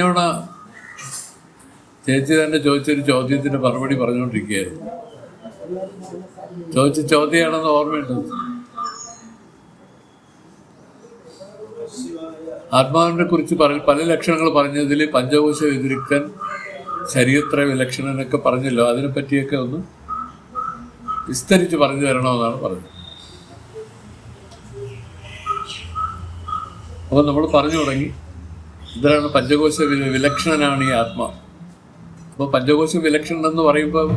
ഇവിടെ ചേച്ചി തന്നെ ചോദിച്ചൊരു ചോദ്യത്തിന് മറുപടി പറഞ്ഞുകൊണ്ടിരിക്കുകയായിരുന്നു. ചോദിച്ച ചോദ്യമാണെന്ന് ഓർമ്മയുണ്ട്. ആത്മാവിനെ കുറിച്ച് പല ലക്ഷണങ്ങൾ പറഞ്ഞതിൽ പഞ്ചകോശ വ്യതിരിക്തൻ, ശരീരത്ര വിലക്ഷണനൊക്കെ പറഞ്ഞല്ലോ. അതിനെപ്പറ്റിയൊക്കെ ഒന്ന് വിസ്തരിച്ച് പറഞ്ഞു തരണമെന്നാണ് പറഞ്ഞത്. അപ്പോൾ നമ്മൾ പറഞ്ഞു തുടങ്ങി, ഇതിലാണ് പഞ്ചകോശ വിലക്ഷണനാണ് ഈ ആത്മാ. അപ്പോൾ പഞ്ചകോശ വിലക്ഷണം എന്ന് പറയുമ്പോൾ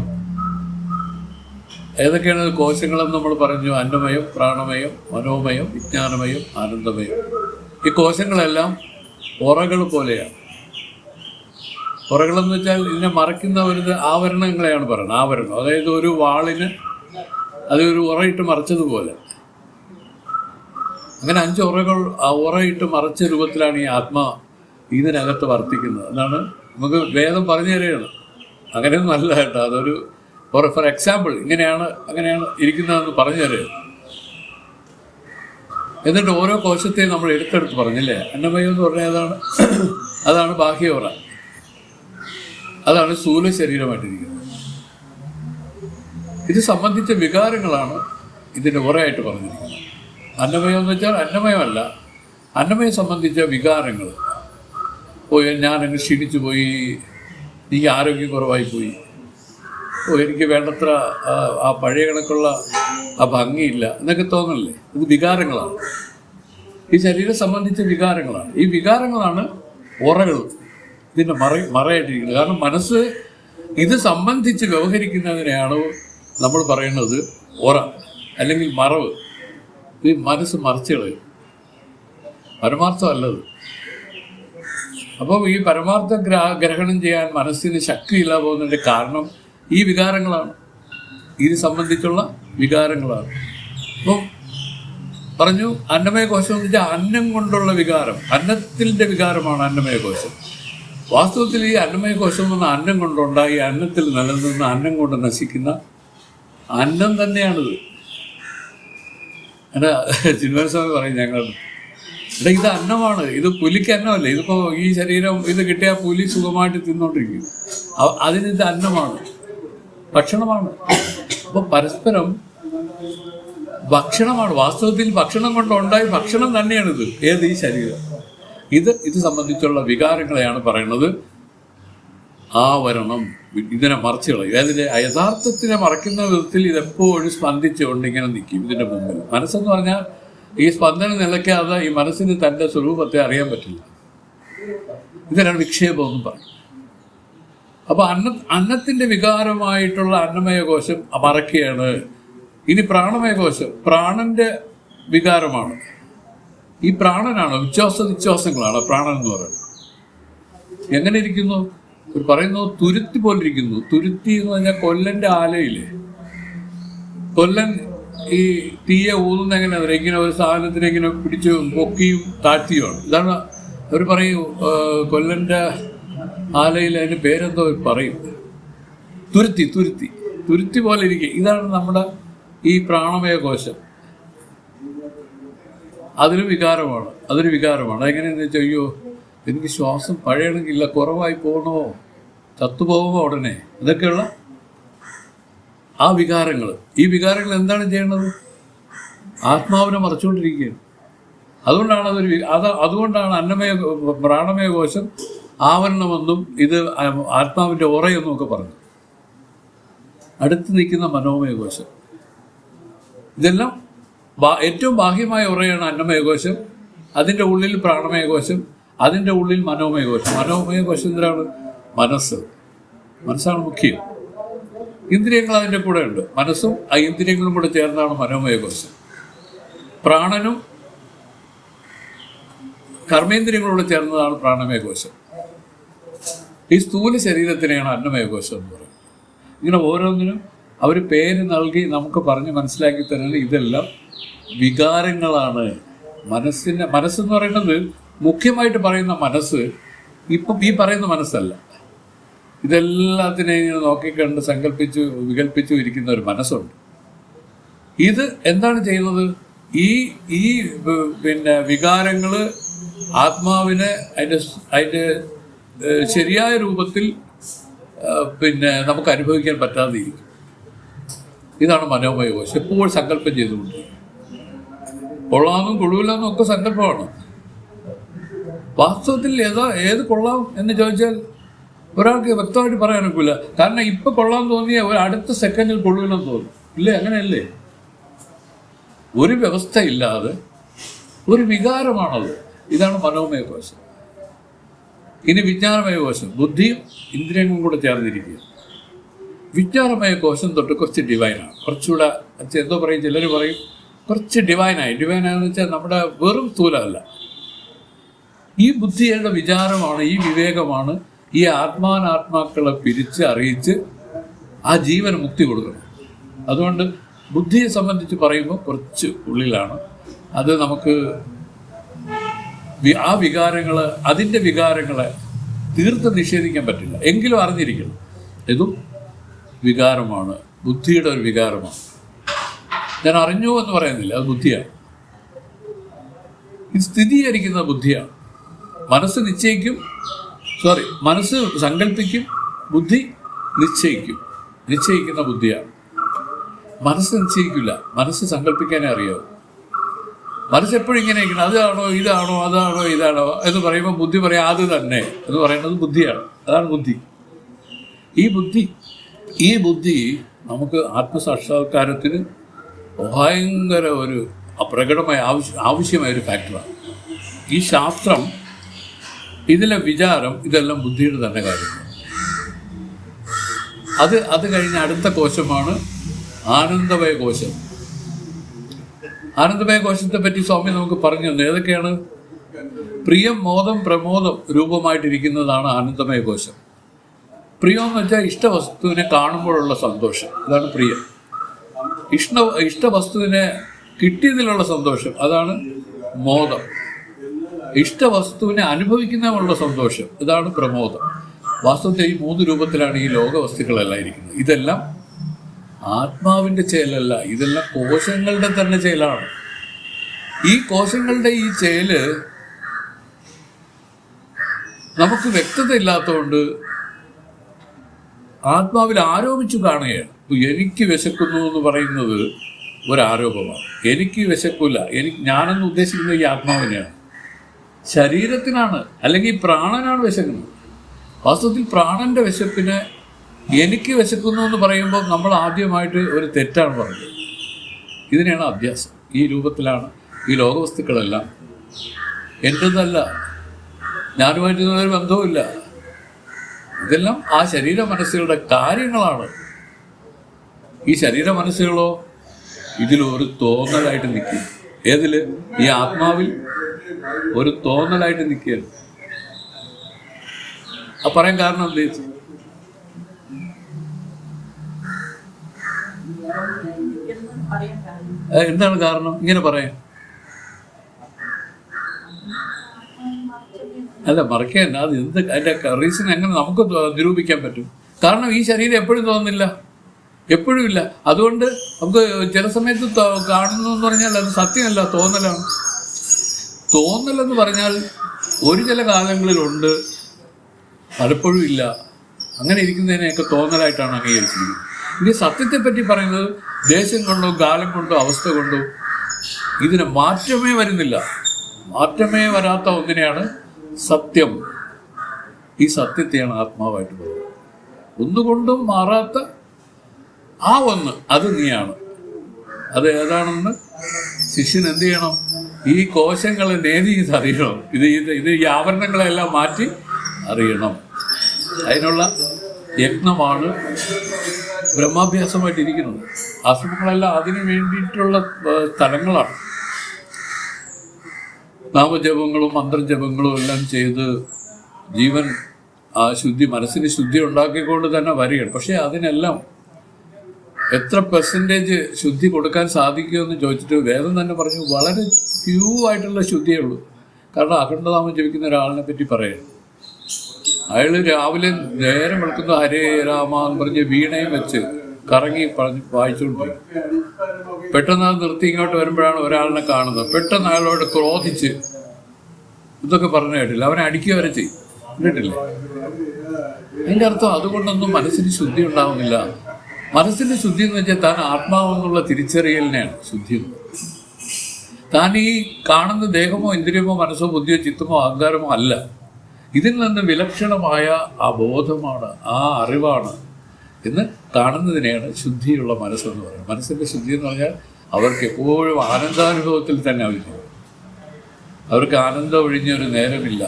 ഏതൊക്കെയാണ് കോശങ്ങളെന്ന് നമ്മൾ പറഞ്ഞു. അന്നമയം, പ്രാണമയം, മനോമയം, വിജ്ഞാനമയം, ആനന്ദമയം. ഈ കോശങ്ങളെല്ലാം ഉറകൾ പോലെയാണ്. ഉറകളെന്ന് വെച്ചാൽ ഇതിനെ മറയ്ക്കുന്ന ഒരു ആവരണങ്ങളെയാണ് പറയുന്നത്. ആവരണം, അതായത് ഒരു വാളിന് അതൊരു ഉറയിട്ട് മറച്ചതുപോലെ. അങ്ങനെ 5 ഉറകൾ ഉറയിട്ട് മറച്ച രൂപത്തിലാണ് ഈ ആത്മാ ഇതിനകത്ത് വർത്തിക്കുന്നത്. എന്നാണ് നമുക്ക് വേദം പറഞ്ഞു തരികയാണ്. അങ്ങനെയൊന്നും അല്ല കേട്ടോ. അതൊരു ഫോർ എക്സാമ്പിൾ അങ്ങനെയാണ് ഇരിക്കുന്നതെന്ന് പറഞ്ഞു തരിക. എന്നിട്ട് ഓരോ കോശത്തെയും നമ്മൾ എടുത്തെടുത്ത് പറഞ്ഞില്ലേ. അന്നമയം എന്ന് പറഞ്ഞാൽ അതാണ് ബാഹ്യ ഉറ. അതാണ് സ്ഥൂല ശരീരമായിട്ടിരിക്കുന്നത്. ഇത് സംബന്ധിച്ച വികാരങ്ങളാണ് ഇതിൻ്റെ ഉറയായിട്ട് പറഞ്ഞിരിക്കുന്നത്. അന്നമയം എന്ന് വെച്ചാൽ അന്നമയമല്ല, അന്നമയം സംബന്ധിച്ച വികാരങ്ങൾ. ഞാനങ്ങ് ക്ഷീണിച്ചു പോയി, എനിക്ക് ആരോഗ്യക്കുറവായി പോയി, എനിക്ക് വേണ്ടത്ര ആ പഴയ കണക്കുള്ള ആ ഭംഗിയില്ല എന്നൊക്കെ തോന്നല്ലേ. ഇത് വികാരങ്ങളാണ്. ഈ ശരീരം സംബന്ധിച്ച വികാരങ്ങളാണ്. ഈ വികാരങ്ങളാണ് ഉറകൾ ഇതിൻ്റെ മറയായിട്ടിരിക്കുന്നത്. കാരണം മനസ്സ് ഇത് സംബന്ധിച്ച് വ്യവഹരിക്കുന്നതിനെയാണ് നമ്മൾ പറയുന്നത് ഉറ അല്ലെങ്കിൽ മറവ്. ഈ മനസ്സ് മറച്ചു കളയും, പരമാർത്ഥമല്ലത്. അപ്പോൾ ഈ പരമാർത്ഥ ഗ്രഹണം ചെയ്യാൻ മനസ്സിന് ശക്തിയില്ല പോകുന്നതിൻ്റെ കാരണം ഈ വികാരങ്ങളാണ്. ഇത് സംബന്ധിച്ചുള്ള വികാരങ്ങളാണ്. അപ്പം പറഞ്ഞു അന്നമയ കോശം എന്ന് വെച്ചാൽ അന്നം കൊണ്ടുള്ള വികാരം, അന്നത്തിൻ്റെ വികാരമാണ് അന്നമയ കോശം. വാസ്തവത്തിൽ ഈ അന്നമയ കോശം എന്ന അന്നം കൊണ്ടുണ്ടായി, അന്നത്തിൽ നിലനിന്ന് അന്നം കൊണ്ട് നശിക്കുന്ന അന്നം തന്നെയാണിത്. എൻ്റെ ചിന്മനസ്വാമി പറയും ഞങ്ങൾ, ഇത് അന്നമാണ്, ഇത് പുലിക്ക് അന്നമല്ല. ഇതിപ്പോൾ ഈ ശരീരം ഇത് കിട്ടിയാൽ പുലി സുഖമായിട്ട് തിന്നോണ്ടിരിക്കും. അതിനിത് അന്നമാണ്, ഭക്ഷണമാണ്. അപ്പോൾ പരസ്പരം ഭക്ഷണമാണ്. വാസ്തവത്തിൽ ഭക്ഷണം കൊണ്ടുണ്ടായി ഭക്ഷണം തന്നെയാണിത്. ഏത് ഈ ശരീരം. ഇത് സംബന്ധിച്ചുള്ള വികാരങ്ങളെയാണ് പറയുന്നത് ആവരണം. ഇതിനെ മറച്ചു കളയും. അതിൻ്റെ യഥാർത്ഥത്തിനെ മറയ്ക്കുന്ന വിധത്തിൽ ഇതെപ്പോഴും സ്പന്ദിച്ചുകൊണ്ട് ഇങ്ങനെ നിൽക്കും ഇതിൻ്റെ മുമ്പിൽ. മനസ്സെന്ന് പറഞ്ഞാൽ ഈ സ്പന്ദനം നിലയ്ക്കാതെ ഈ മനസ്സിന് തൻ്റെ സ്വരൂപത്തെ അറിയാൻ പറ്റില്ല. ഇതിനാണ് വിക്ഷേപം എന്നും പറയും. അപ്പോൾ അന്നത്തിൻ്റെ വികാരമായിട്ടുള്ള അന്നമയ കോശം മറക്കുകയാണ്. ഇനി പ്രാണമയ കോശം പ്രാണന്റെ വികാരമാണ്. ഈ പ്രാണനാണ്, നിശ്വാസങ്ങളാണ് പ്രാണൻ എന്ന് പറയുന്നത്. എങ്ങനെ ഇരിക്കുന്നു? പറയുന്നു തുരുത്തി പോലിരിക്കുന്നു. തുരുത്തി എന്ന് പറഞ്ഞാൽ കൊല്ലൻ്റെ ആലയില്ലേ, കൊല്ലൻ ഈ തീയെ ഊതുന്ന എങ്ങനെ ഇങ്ങനെ ഒരു സാധനത്തിനെ ഇങ്ങനെ പിടിച്ച് പൊക്കിയും താഴ്ത്തിയുമാണ്. ഇതാണ് അവർ പറയും കൊല്ലൻ്റെ ആലയിൽ അതിൻ്റെ പേരെന്തോ പറയും, തുരുത്തി പോലെ ഇരിക്കുക. ഇതാണ് നമ്മുടെ ഈ പ്രാണമയ കോശം. അതൊരു വികാരമാണ്. അതെങ്ങനെയാണെന്ന് വെച്ചാൽ, അയ്യോ എനിക്ക് ശ്വാസം പഴയണമെങ്കില്ല, കുറവായി പോകണോ, ചത്തുപോകുമോ ഉടനെ, ഇതൊക്കെയുള്ള ആ വികാരങ്ങൾ. ഈ വികാരങ്ങൾ എന്താണ് ചെയ്യേണ്ടത്? ആത്മാവിനെ മറച്ചുകൊണ്ടിരിക്കുകയാണ്. അതുകൊണ്ടാണ് പ്രാണമയ കോശം ആവരണമെന്നും ഇത് ആത്മാവിൻ്റെ ഉറയെന്നും ഒക്കെ പറഞ്ഞു. അടുത്ത് നിൽക്കുന്ന മനോമയ കോശം. ഇതെല്ലാം ഏറ്റവും ബാഹ്യമായ ഉറയാണ് അന്നമയ കോശം. അതിൻ്റെ ഉള്ളിൽ പ്രാണമയ കോശം, അതിൻ്റെ ഉള്ളിൽ മനോമയ കോശം. മനോമയ കോശം എന്തിനാണ്? മനസ്സാണ് മുഖ്യം. ഇന്ദ്രിയങ്ങൾ അതിൻ്റെ കൂടെ ഉണ്ട്. മനസ്സും ആ ഇന്ദ്രിയങ്ങളും കൂടെ ചേർന്നാണ് മനോമയ കോശം. പ്രാണനും കർമ്മേന്ദ്രിയങ്ങളോട് ചേർന്നതാണ് പ്രാണമയ കോശം. ഈ സ്ഥൂല ശരീരത്തിനെയാണ് അന്നമയ കോശം എന്ന് പറയുന്നത്. ഇങ്ങനെ ഓരോന്നിനും അവർ പേര് നൽകി നമുക്ക് പറഞ്ഞ് മനസ്സിലാക്കി തരുന്നത് ഇതെല്ലാം വികാരങ്ങളാണ്. മനസ്സെന്ന് പറയുന്നത് മുഖ്യമായിട്ട് പറയുന്ന മനസ്സ് ഇപ്പം ഈ പറയുന്ന മനസ്സല്ല. ഇതെല്ലാത്തിനെയും നോക്കിക്കണ്ട് സങ്കല്പിച്ചു വികല്പിച്ചു ഇരിക്കുന്ന ഒരു മനസ്സുണ്ട്. ഇത് എന്താണ് ചെയ്യുന്നത്? ഈ വികാരങ്ങൾ ആത്മാവിനെ അതിൻ്റെ ശരിയായ രൂപത്തിൽ നമുക്ക് അനുഭവിക്കാൻ പറ്റാതെ ഇരിക്കും. ഇതാണ് മനോമയ കോശം. എപ്പോഴും സങ്കല്പം ചെയ്തുകൊണ്ട് കൊള്ളാമെന്നും കൊള്ളൂലെന്നും ഒക്കെ സങ്കല്പമാണ്. വാസ്തവത്തിൽ ഏത് കൊള്ളാം എന്ന് ചോദിച്ചാൽ ഒരാൾക്ക് വ്യക്തമായിട്ട് പറയാൻ ഒക്കില്ല. കാരണം ഇപ്പം കൊള്ളാൻ തോന്നിയ ഒരു അടുത്ത സെക്കൻഡിൽ കൊള്ളൂലെന്ന് തോന്നും. ഇല്ലേ? അങ്ങനെയല്ലേ? ഒരു വ്യവസ്ഥയില്ലാതെ ഒരു വികാരമാണത്. ഇതാണ് മനോമയ കോശം. ഇനി വിജ്ഞാനമയ കോശം, ബുദ്ധിയും ഇന്ദ്രിയങ്ങളും കൂടെ ചേർന്നിരിക്കുക. വിജ്ഞാനമയ കോശം തൊട്ട് കുറച്ച് ഡിവൈനാണ്. കുറച്ചുകൂടെ എന്തോ പറയും, ചിലർ പറയും കുറച്ച് ഡിവൈനായെന്ന് വെച്ചാൽ നമ്മുടെ വെറും സ്ഥൂലമല്ല. ഈ ബുദ്ധിയുടെ വിചാരമാണ്, ഈ വിവേകമാണ് ഈ ആത്മാനാത്മാക്കളെ പിരിച്ച് അറിയിച്ച് ആ ജീവന് മുക്തി കൊടുക്കണം. അതുകൊണ്ട് ബുദ്ധിയെ സംബന്ധിച്ച് പറയുമ്പോൾ കുറച്ച് ഉള്ളിലാണ്. അത് നമുക്ക് ആ അതിൻ്റെ വികാരങ്ങളെ തീർത്ത് നിഷേധിക്കാൻ പറ്റില്ല. എങ്കിലും അറിഞ്ഞിരിക്കണം ഇതും വികാരമാണ്, ബുദ്ധിയുടെ ഒരു വികാരമാണ്. ഞാൻ അറിഞ്ഞു എന്ന് പറയുന്നില്ല, അത് ബുദ്ധിയാണ്. ഇത് സ്ഥിരീകരിക്കുന്ന ബുദ്ധിയാണ്. മനസ്സ് മനസ്സ് സങ്കല്പിക്കും, ബുദ്ധി നിശ്ചയിക്കുന്ന ബുദ്ധിയാണ്. മനസ്സ് നിശ്ചയിക്കില്ല, മനസ്സ് സങ്കല്പിക്കാനേ അറിയാവൂ. മനസ്സെപ്പോഴും ഇങ്ങനെ ഇരിക്കണം, അതാണോ ഇതാണോ എന്ന് പറയുമ്പോൾ ബുദ്ധി പറയാം അത് തന്നെ എന്ന് പറയുന്നത് ബുദ്ധിയാണ്. അതാണ് ബുദ്ധി. ഈ ബുദ്ധി നമുക്ക് ആത്മസാക്ഷാത്കാരത്തിന് ഭയങ്കര ഒരു പ്രകടമായ ആവശ്യമായ ഒരു ഫാക്ടറാണ്. ഈ ശാസ്ത്രം, ഇതിലെ വിചാരം, ഇതെല്ലാം ബുദ്ധിയുടെ തന്നെ കാര്യമാണ്. അത് കഴിഞ്ഞ അടുത്ത കോശമാണ് ആനന്ദമയ കോശം. ആനന്ദമയ കോശത്തെ പറ്റി സ്വാമി നമുക്ക് പറഞ്ഞു തന്നു. ഏതൊക്കെയാണ്? പ്രിയം, മോദം, പ്രമോദം രൂപമായിട്ടിരിക്കുന്നതാണ് ആനന്ദമയ കോശം. പ്രിയം എന്ന് വെച്ചാൽ ഇഷ്ടവസ്തുവിനെ കാണുമ്പോഴുള്ള സന്തോഷം, അതാണ് പ്രിയം. ഇഷ്ടവസ്തുവിനെ കിട്ടിയതിലുള്ള സന്തോഷം, അതാണ് മോദം. ഇഷ്ടവസ്തുവിനെ അനുഭവിക്കുന്നതിനുള്ള സന്തോഷം, ഇതാണ് പ്രമോദം. വാസ്തവത്തിൽ ഈ 3 രൂപത്തിലാണ് ഈ ലോകവസ്തുക്കളെല്ലാം ഇരിക്കുന്നത്. ഇതെല്ലാം ആത്മാവിൻ്റെ ചേലല്ല, ഇതെല്ലാം കോശങ്ങളുടെ തന്നെ ചേലാണ്. ഈ കോശങ്ങളുടെ ഈ ചേല് നമുക്ക് വ്യക്തത ഇല്ലാത്തതുകൊണ്ട് ആത്മാവിൽ ആരോപിച്ചു കാണുകയാണ്. എനിക്ക് വിശക്കുന്നു എന്ന് പറയുന്നത് ഒരാരോപമാണ്. എനിക്ക് വിശക്കില്ല, ഞാനെന്ന് ഉദ്ദേശിക്കുന്നത് ഈ ആത്മാവിനെയാണ്, ശരീരത്തിനാണ്, അല്ലെങ്കിൽ പ്രാണനാണ് വിശക്കുന്നത്. വാസ്തവത്തിൽ പ്രാണന്റെ വിശപ്പിനെ എനിക്ക് വിശക്കുന്നു എന്ന് പറയുമ്പോൾ നമ്മൾ ആദ്യമായിട്ട് ഒരു തെറ്റാണ് പറഞ്ഞത്. ഇതിനെയാണ് അഭ്യാസം. ഈ രൂപത്തിലാണ് ഈ ലോകവസ്തുക്കളെല്ലാം. എൻ്റെതല്ല, ഞാനുമായിട്ട് ഒരു ബന്ധവുമില്ല. ഇതെല്ലാം ആ ശരീര മനസ്സുകളുടെ കാര്യങ്ങളാണ്. ഈ ശരീര മനസ്സുകളോ ഇതിലൊരു തോന്നലായിട്ട് നിൽക്കും. ഏതിൽ? ഈ ആത്മാവിൽ ഒരു തോന്നലായിട്ട് നിൽക്കുകയാണ്. പറയാൻ കാരണം എന്ത്? എന്താണ് കാരണം ഇങ്ങനെ പറയാൻ? അല്ല, മറക്കാൻ അത് അതിൻ്റെ റീസൺ എങ്ങനെ നമുക്ക് നിരൂപിക്കാൻ പറ്റും? കാരണം ഈ ശരീരം എപ്പോഴും തോന്നുന്നില്ല, എപ്പോഴും ഇല്ല. അതുകൊണ്ട് നമുക്ക് ചില സമയത്ത് കാണുന്നു എന്ന് പറഞ്ഞാൽ അത് സത്യമല്ല, തോന്നലാണ്. തോന്നലെന്ന് പറഞ്ഞാൽ ഒരു ചില കാലങ്ങളിലുണ്ട്, പലപ്പോഴും ഇല്ല. അങ്ങനെ ഇരിക്കുന്നതിനെയൊക്കെ തോന്നലായിട്ടാണ് അംഗീകരിച്ചിരിക്കുന്നത്. ഇനി സത്യത്തെപ്പറ്റി പറയുന്നത് ദേശം കൊണ്ടോ കാലം കൊണ്ടോ അവസ്ഥ കൊണ്ടോ ഇതിന് മാറ്റമേ വരുന്നില്ല. മാറ്റമേ വരാത്ത ഒന്നിനെയാണ് സത്യം. ഈ സത്യത്തെയാണ് ആത്മാവായിട്ട് പറയുന്നത്. ഒന്നുകൊണ്ടും മാറാത്ത ആ ഒന്ന്, അത് നീയാണ്. അത് ഏതാണെന്ന് ശിഷ്യൻ എന്ത് ചെയ്യണം? ഈ കോശങ്ങളെ നേതി ഇത് അറിയണം. ഇത് ഈ ആവരണങ്ങളെല്ലാം മാറ്റി അറിയണം. അതിനുള്ള യജ്ഞമാണ് ബ്രഹ്മാഭ്യാസമായിട്ടിരിക്കുന്നത്. ആശ്രമങ്ങളെല്ലാം അതിനു വേണ്ടിയിട്ടുള്ള സ്ഥലങ്ങളാണ്. നാമജപങ്ങളും മന്ത്രജപങ്ങളും എല്ലാം ചെയ്ത് ജീവൻ ആ മനസ്സിന് ശുദ്ധി ഉണ്ടാക്കിക്കൊണ്ട് തന്നെ വരികയാണ്. പക്ഷേ അതിനെല്ലാം എത്ര പെർസെൻറ്റേജ് ശുദ്ധി കൊടുക്കാൻ സാധിക്കുമെന്ന് ചോദിച്ചിട്ട് വേദം തന്നെ പറഞ്ഞു വളരെ ഫ്യൂ ആയിട്ടുള്ള ശുദ്ധിയേ ഉള്ളൂ. കാരണം അഖണ്ഡനാമം ജപിക്കുന്ന ഒരാളിനെ പറ്റി പറയുന്നത്, അയാൾ രാവിലെ നേരം വെളുക്കുന്ന ഹരേ രാമ എന്ന് പറഞ്ഞ് വീണയും വെച്ച് കറങ്ങി വായിച്ചുകൊണ്ടിരിക്കും. പെട്ടെന്ന് അത് നിർത്തി ഇങ്ങോട്ട് വരുമ്പോഴാണ് ഒരാളിനെ കാണുന്നത്. പെട്ടെന്ന് അയാളോട് ക്രോധിച്ച് ഇതൊക്കെ പറഞ്ഞു കേട്ടില്ല, അവനെ അടിക്കുക വരെ ചെയ്യും. കേട്ടില്ലേ? അതിൻ്റെ അർത്ഥം അതുകൊണ്ടൊന്നും മനസ്സിന് ശുദ്ധി ഉണ്ടാവുന്നില്ല. മനസ്സിൻ്റെ ശുദ്ധി എന്ന് വെച്ചാൽ താൻ ആത്മാവെന്നുള്ള തിരിച്ചറിയലിനെയാണ് ശുദ്ധി. താൻ ഈ കാണുന്ന ദേഹമോ ഇന്ദ്രിയമോ മനസ്സോ ബുദ്ധിയോ ചിത്തമോ അഹങ്കാരമോ അല്ല. ഇതിൽ നിന്ന് വിലക്ഷണമായ ആ ബോധമാണ്, ആ അറിവാണ് എന്ന് കാണുന്നതിനെയാണ് ശുദ്ധിയുള്ള മനസ്സെന്ന് പറയുന്നത്. മനസ്സിൻ്റെ ശുദ്ധി എന്ന് പറഞ്ഞാൽ അവർക്ക് എപ്പോഴും ആനന്ദാനുഭവത്തിൽ തന്നെ അവർക്ക് ആനന്ദം ഒഴിഞ്ഞൊരു നേരമില്ല.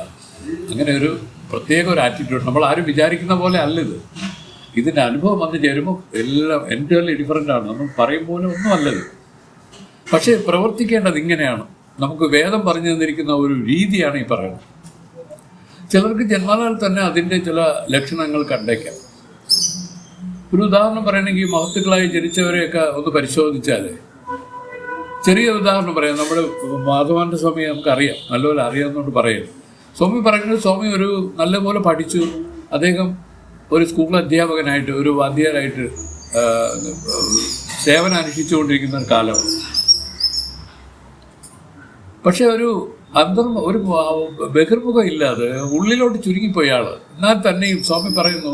അങ്ങനെ ഒരു പ്രത്യേക ഒരു ആറ്റിറ്റ്യൂഡ്. നമ്മൾ ആരും വിചാരിക്കുന്ന പോലെ അല്ലിത്. ഇതിൻ്റെ അനുഭവം വന്ന് ചേരുമ്പോൾ എല്ലാം എൻറ്റയർലി ഡിഫറൻ്റാണ്. നമ്മൾ പറയും പോലെ ഒന്നും അല്ലത്. പക്ഷേ പ്രവർത്തിക്കേണ്ടത് ഇങ്ങനെയാണ്. നമുക്ക് വേദം പറഞ്ഞു തന്നിരിക്കുന്ന ഒരു രീതിയാണ് ഈ പറയുന്നത്. ചിലർക്ക് ജന്മനാൽ തന്നെ അതിൻ്റെ ചില ലക്ഷണങ്ങൾ കണ്ടേക്കാം. ഒരു ഉദാഹരണം പറയണമെങ്കിൽ മഹത്തുക്കളായി ജനിച്ചവരെയൊക്കെ ഒന്ന് പരിശോധിച്ചാൽ, ചെറിയ ഉദാഹരണം പറയാം. നമ്മുടെ മാധവാനന്ദ സ്വാമി നമുക്കറിയാം, നല്ലപോലെ അറിയാവുന്നതുകൊണ്ട് പറയാം. സ്വാമി പറയുന്നത്, സ്വാമി ഒരു നല്ലപോലെ പഠിച്ചു. അദ്ദേഹം ഒരു സ്കൂൾ അധ്യാപകനായിട്ട്, ഒരു വാദ്യരായിട്ട് സേവനം അനുഷ്ഠിച്ചുകൊണ്ടിരിക്കുന്ന ഒരു കാലമാണ്. പക്ഷെ ഒരു ബഹിർമുഖം ഇല്ലാതെ ഉള്ളിലോട്ട് ചുരുങ്ങിപ്പോയ ആള്. എന്നാൽ തന്നെയും സ്വാമി പറയുന്നു,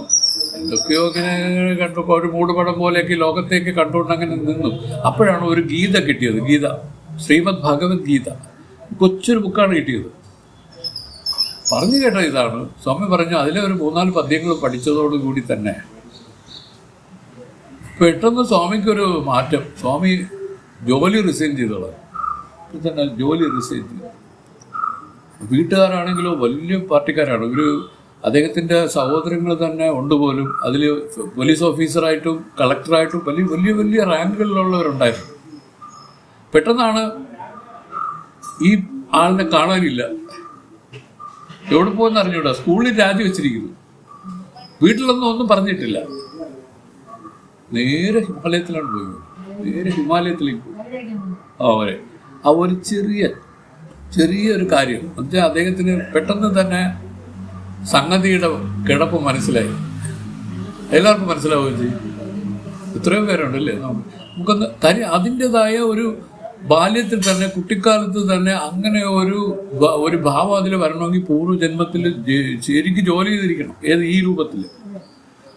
എന്തൊക്കെയോ ഇങ്ങനെ കണ്ടപ്പോൾ ഒരു മൂടുപടം പോലെയൊക്കെ ലോകത്തേക്ക് കണ്ടുകൊണ്ട് അങ്ങനെ നിന്നു. അപ്പോഴാണ് ഒരു ഗീത കിട്ടിയത്. ഗീത, ശ്രീമദ് ഭഗവത്ഗീത, കൊച്ചൊരു ബുക്കാണ് കിട്ടിയത്. പറഞ്ഞു കേട്ട ഇതാണ്. സ്വാമി പറഞ്ഞു, അതിലെ ഒരു 3-4 പദ്യങ്ങൾ പഠിച്ചതോടുകൂടി തന്നെ പെട്ടെന്ന് സ്വാമിക്കൊരു മാറ്റം. സ്വാമി ജോലി റിസൈൻ ചെയ്തോളാം. തന്നെ ജോലി റിസൈൻ ചെയ്തു. വീട്ടുകാരാണെങ്കിലോ വലിയ പാർട്ടിക്കാരാണ്. അദ്ദേഹത്തിൻ്റെ സഹോദരങ്ങൾ തന്നെ ഉണ്ട് പോലും. അതിൽ പോലീസ് ഓഫീസറായിട്ടും കളക്ടറായിട്ടും വലിയ വലിയ റാങ്കുകളിലുള്ളവരുണ്ടായിരുന്നു. പെട്ടെന്നാണ് ഈ ആളിനെ കാണാനില്ല. എവിടെ പോകുമെന്ന് അറിഞ്ഞൂടാ. സ്കൂളിൽ രാജിവെച്ചിരിക്കുന്നു. വീട്ടിലൊന്നും ഒന്നും പറഞ്ഞിട്ടില്ല. നേരെ ഹിമാലയത്തിലാണ് പോയി. നേരെ ഹിമാലയത്തിലേക്ക് പോയി. അവരെ ആ ഒരു ചെറിയൊരു കാര്യം എന്നുവെച്ചാൽ അദ്ദേഹത്തിന് പെട്ടെന്ന് തന്നെ സംഗതിയുടെ കിടപ്പ് മനസ്സിലായി. എല്ലാവർക്കും മനസ്സിലാവുകയും ചെയ്യും. ഇത്രയും പേരുണ്ടല്ലേ. നമുക്കൊന്ന് അതിൻ്റെതായ ഒരു ബാല്യത്തിൽ തന്നെ, കുട്ടിക്കാലത്ത് തന്നെ അങ്ങനെ ഒരു ഭാവം അതിൽ വരണമെങ്കിൽ പൂർവ്വജന്മത്തിൽ ശരിക്കും ജോലി ചെയ്തിരിക്കണം. ഈ രൂപത്തിൽ